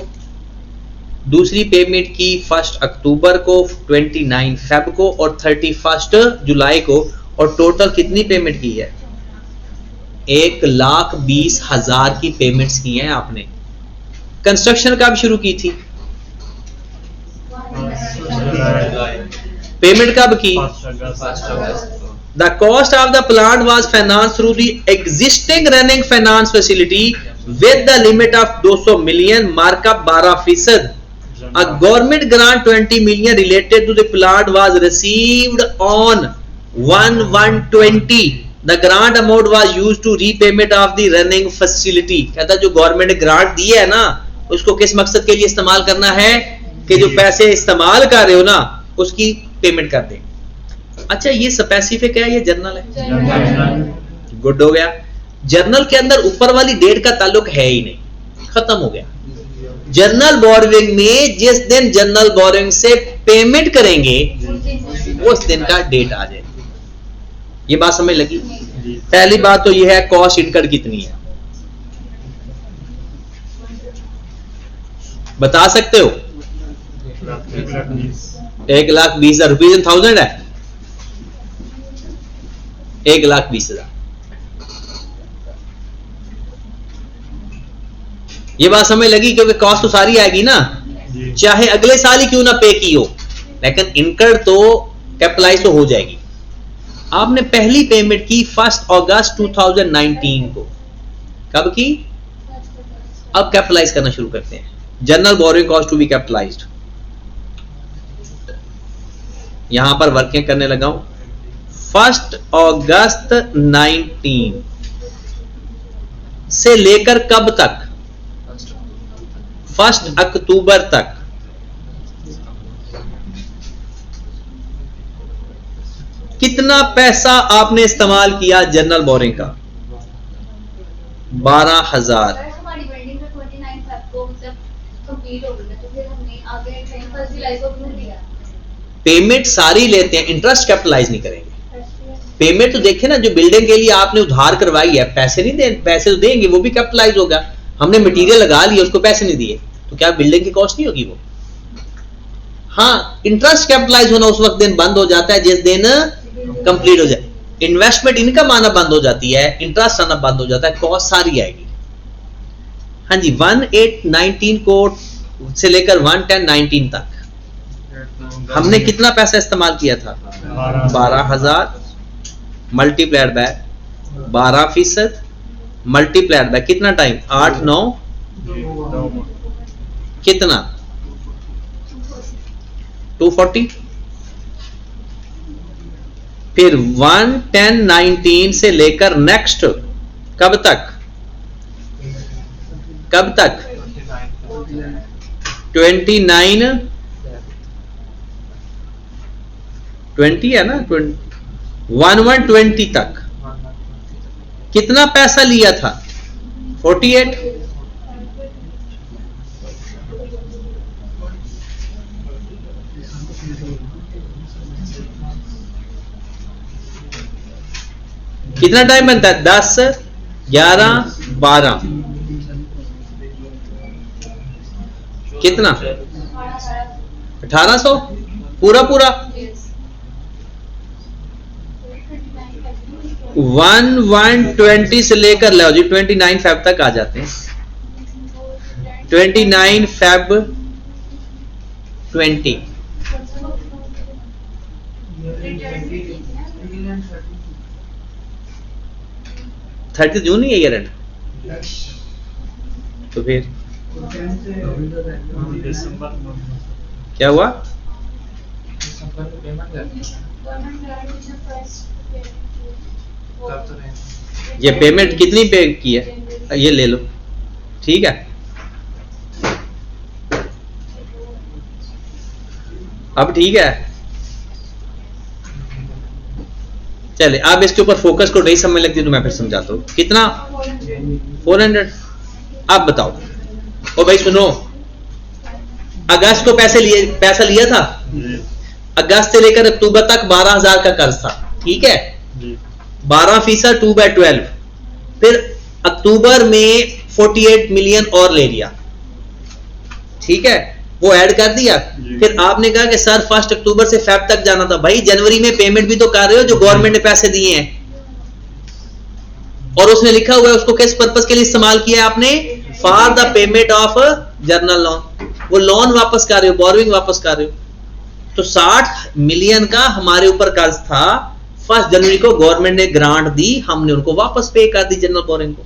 [SPEAKER 1] दूसरी पेमेंट की 1 अक्टूबर को, 29 फेब को और 31 जुलाई को, और टोटल कितनी पेमेंट की है? 1,20,000 की पेमेंट्स की हैं आपने। कंस्ट्रक्शन कब शुरू की थी? पेमेंट कब की? The cost of the plant was finance through the existing running finance facility with the limit of 200 million, markup 12%। A government grant 20 million related to the plant was received on 1/1/20। The grant amount was used to repayment of the running facility। कहता जो गवर्नमेंट ने ग्रांट दी है ना, उसको किस मकसद के लिए इस्तेमाल करना है कि जो पैसे इस्तेमाल कर रहे हो ना उसकी पेमेंट कर दें। अच्छा ये स्पेसिफिक है, ये जर्नल है? गुड हो गया। जर्नल के अंदर ऊपर वाली डेट का ताल्लुक है ही नहीं, खत्म हो गया। जनरल बोरोइंग में जिस दिन जनरल बोरोइंग से पेमेंट करेंगे उस दिन का डेट आ जाएगी। ये बात समझ लगी? पहली बात तो ये है कॉस्ट इनकर्ड कितनी है, बता सकते हो? 1,20,000 रुपीज इन 1000 है, 1,20,000। ये बात समझ लगी? क्योंकि कॉस्ट तो सारी आएगी ना, चाहे अगले साल ही क्यों ना पे की हो, लेकिन इनकर्ड तो कैपिटलाइज तो हो जाएगी। आपने पहली पेमेंट की 1 अगस्त 2019 को, कब की? अब कैपिटलाइज करना शुरू करते हैं। General borrowing cost to be capitalised, यहां पर वर्किंग करने लगा हूं। 1 अगस्त 19 से लेकर कब तक? 1 अक्टूबर तक कितना पैसा आपने इस्तेमाल किया जनरल बोरिंग का? 12,000।
[SPEAKER 4] अगर हमारी बिल्डिंग का 29 फेब को मतलब कंप्लीट हो गया तो फिर हमने आगे 1 जुलाई को क्यों दिया?
[SPEAKER 1] पेमेंट सारी लेते हैं, इंटरेस्ट कैपिटलाइज नहीं करेंगे। पेमेंट तो देखे ना, जो बिल्डिंग के लिए आपने उधार करवाई है, पैसे नहीं दे, पैसे तो देंगे, वो भी कैपिटलाइज होगा। हमने मटेरियल लगा लिया, उसको पैसे नहीं दिए, तो क्या बिल्डिंग की कॉस्ट नहीं होगी वो? हाँ, इंटरेस्ट कैपिटलाइज होना उस वक्त दिन बंद हो जाता है जिस दिन कंप्लीट हो जाए। इन्वेस्टमेंट इनकम आना बंद हो जाती है, इंटरेस्ट आना बंद हो जाता है, कॉस्ट सारी आएगी। हाँ जी, 1819 को से लेकर 11019 तक हमने कितना पैसा इस्तेमाल किया था? 12,000 मल्टीप्लाइड बाय 12% मल्टीप्लाइड बाय कितना टाइम? 8 9 कितना? 240। फिर 11019 से लेकर नेक्स्ट कब तक? कब तक? 29 20 है ना, 1120 तक कितना पैसा लिया था? 48। कितना टाइम बनता है? 10 11 12 कितना? 1800 पूरा पूरा। 120 से लेकर लो जी 29 फेब तक आ जाते हैं। 29 फेब 20 30 जून ही है ये रेंट, तो फिर क्या हुआ? ये पेमेंट कितनी पे की है? ये ले लो, ठीक है। अब ठीक है, चले आप इसके ऊपर फोकस को नहीं समझ लगती तो मैं फिर समझाता हूँ। कितना? 400। अब बताओ, ओ भाई सुनो, अगस्त को पैसा लिया था, अगस्त से लेकर अक्टूबर तक 12,000 का कर्ज था, ठीक है। 12% 2/12, फिर अक्टूबर में 48 मिलियन और ले लिया, ठीक है, वो ऐड कर दिया। फिर आपने कहा कि सर 1 अक्टूबर से फेब तक जाना था। भाई जनवरी में पेमेंट भी तो कर रहे हो जो गवर्नमेंट ने पैसे दिए हैं, और उसने लिखा हुआ है उसको किस पर्पस के लिए इस्तेमाल किया है आपने? For the payment of journal loan. वो लोन वापस कर रहे हो, बोरोइंग वापस कर रहे हो। तो 60 मिलियन का हमारे ऊपर कर्ज था, 1 जनवरी को गवर्नमेंट ने ग्रांट दी, हमने उनको वापस पे कर दी जनरल बोरिंग को।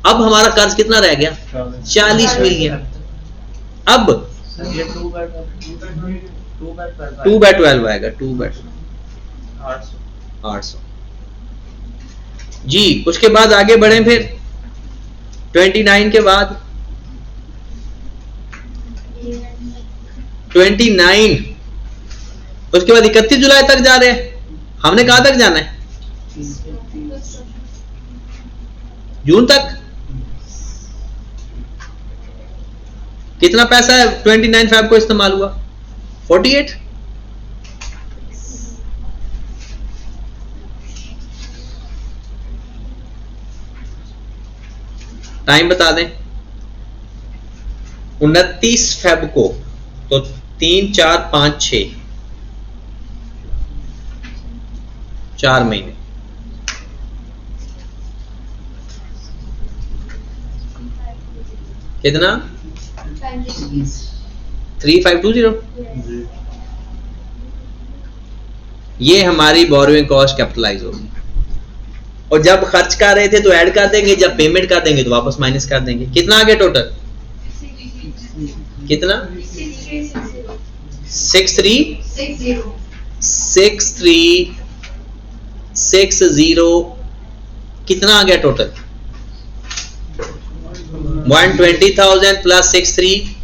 [SPEAKER 1] अब हमारा कर्ज कितना रह गया? 40 मिलियन। अब 2/12 आएगा, 800 जी। उसके बाद आगे बढ़े, फिर 29 के बाद 29, उसके बाद 31 जुलाई तक जा रहे हैं। हमने कहां तक जाना है? जून तक। कितना पैसा है 29 फेब को इस्तेमाल हुआ? 48। टाइम बता दें। 29 फेब को, तो 3 4 5 6 4 महीने। कितना? 3520। ये हमारी बोरोइंग कॉस्ट कैपिटलाइज होगी, और जब खर्च कर रहे थे तो ऐड कर देंगे, जब पेमेंट कर देंगे तो वापस माइनस कर देंगे। कितना आ गया टोटल? कितना? 6360 कितना आ गया टोटल? 120,000 प्लस 63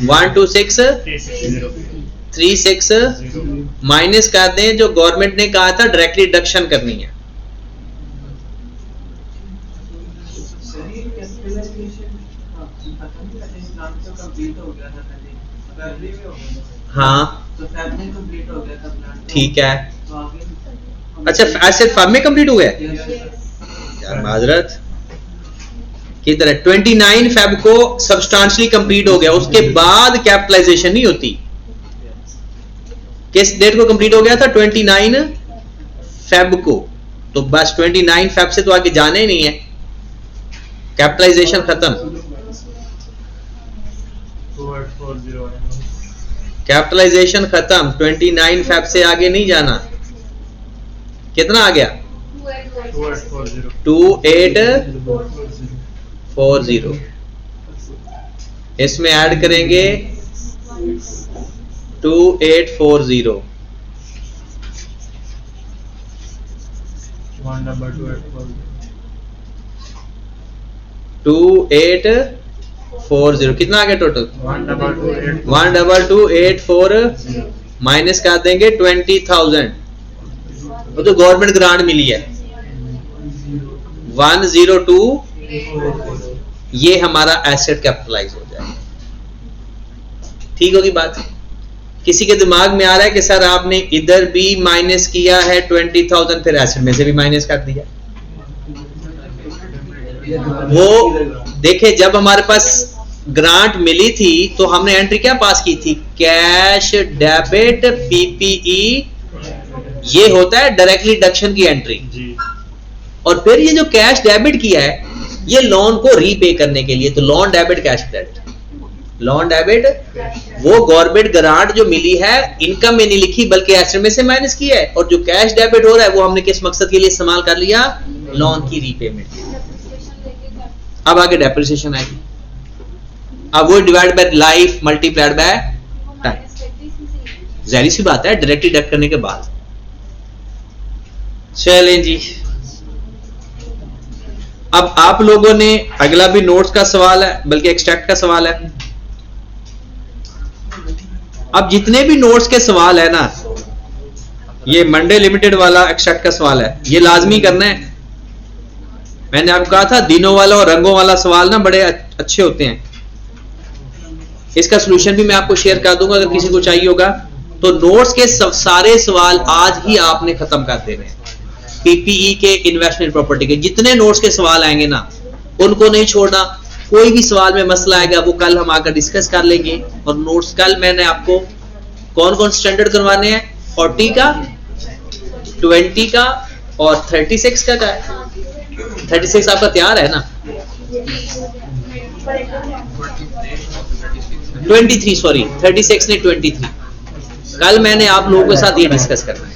[SPEAKER 1] 126 36 माइनस कर दें जो गवर्नमेंट ने कहा था डायरेक्टली डिडक्शन करनी है। हाँ ठीक है। अच्छा एसेट फर्म में कंप्लीट हो गया यार, माजरत की तरह 29 फेब को सब्सटेंशियली कंप्लीट हो गया, उसके बाद कैपिटलाइजेशन नहीं होती। किस डेट को कंप्लीट हो गया था? 29 फेब को। तो बस 29 फेब से तो आगे जाना ही नहीं है, कैपिटलाइजेशन खत्म। कैपिटलाइजेशन खत्म, 29 फेब से आगे नहीं जाना। कितना आ गया? 2840। इसमें ऐड करेंगे 2840 2840 कितना आ गया टोटल? 12284 माइनस कर देंगे 20,000, वो तो गवर्नमेंट ग्रांट मिली है 102, ये हमारा एसेट कैपिटलाइज हो जाएगा। ठीक होगी बात? किसी के दिमाग में आ रहा है कि सर आपने इधर भी माइनस किया है 20,000, फिर एसेट में से भी माइनस कर दिया? वो देखे जब हमारे पास ग्रांट मिली थी तो हमने एंट्री क्या पास की थी? कैश डेबिट पीपीई, ये होता है डायरेक्टली डिडक्शन की एंट्री। और फिर ये जो कैश डेबिट किया है ये लोन को रीपे करने के लिए, तो loan debit cash credit. Loan debit वो गवर्नमेंट ग्रांट जो मिली है इनकम में नहीं लिखी बल्कि एसेट में से माइनस किया है, और जो कैश डेबिट हो रहा है वो हमने किस मकसद के लिए इस्तेमाल कर लिया? लोन की रीपेमेंट। अब आगे डेप्रिसिएशन आएगी, अब वो divide by life multiplied by time. जाहिर सी बात है डायरेक्ट डिडक्ट करने के बाद। चलें जी, अब आप लोगों ने अगला भी नोट्स का सवाल है, बल्कि एक्सट्रैक्ट का सवाल है। अब जितने भी नोट्स के सवाल है ना, ये मंडे लिमिटेड वाला एक्सट्रैक्ट का सवाल है, ये लाजमी करना है। मैंने आपको कहा था दिनों वाला और रंगों वाला सवाल ना बड़े अच्छे होते हैं। इसका सलूशन भी मैं आपको शेयर कर दूंगा अगर किसी को चाहिए होगा। तो नोट्स के सारे सवाल आज ही आपने खत्म कर देने हैं। पीपीई के, इन्वेस्टमेंट प्रॉपर्टी के जितने नोट्स के सवाल आएंगे ना उनको नहीं छोड़ना। कोई भी सवाल में मसला आएगा वो कल हम आकर डिस्कस कर लेंगे। और नोट्स कल मैंने आपको कौन कौन स्टैंडर्ड करवाने हैं? 40 का, 20 का और 36 का है। 36 आपका तैयार है ना? 23 सॉरी 36 नहीं 23। कल मैंने आप लोगों के साथ ये डिस्कस करना है।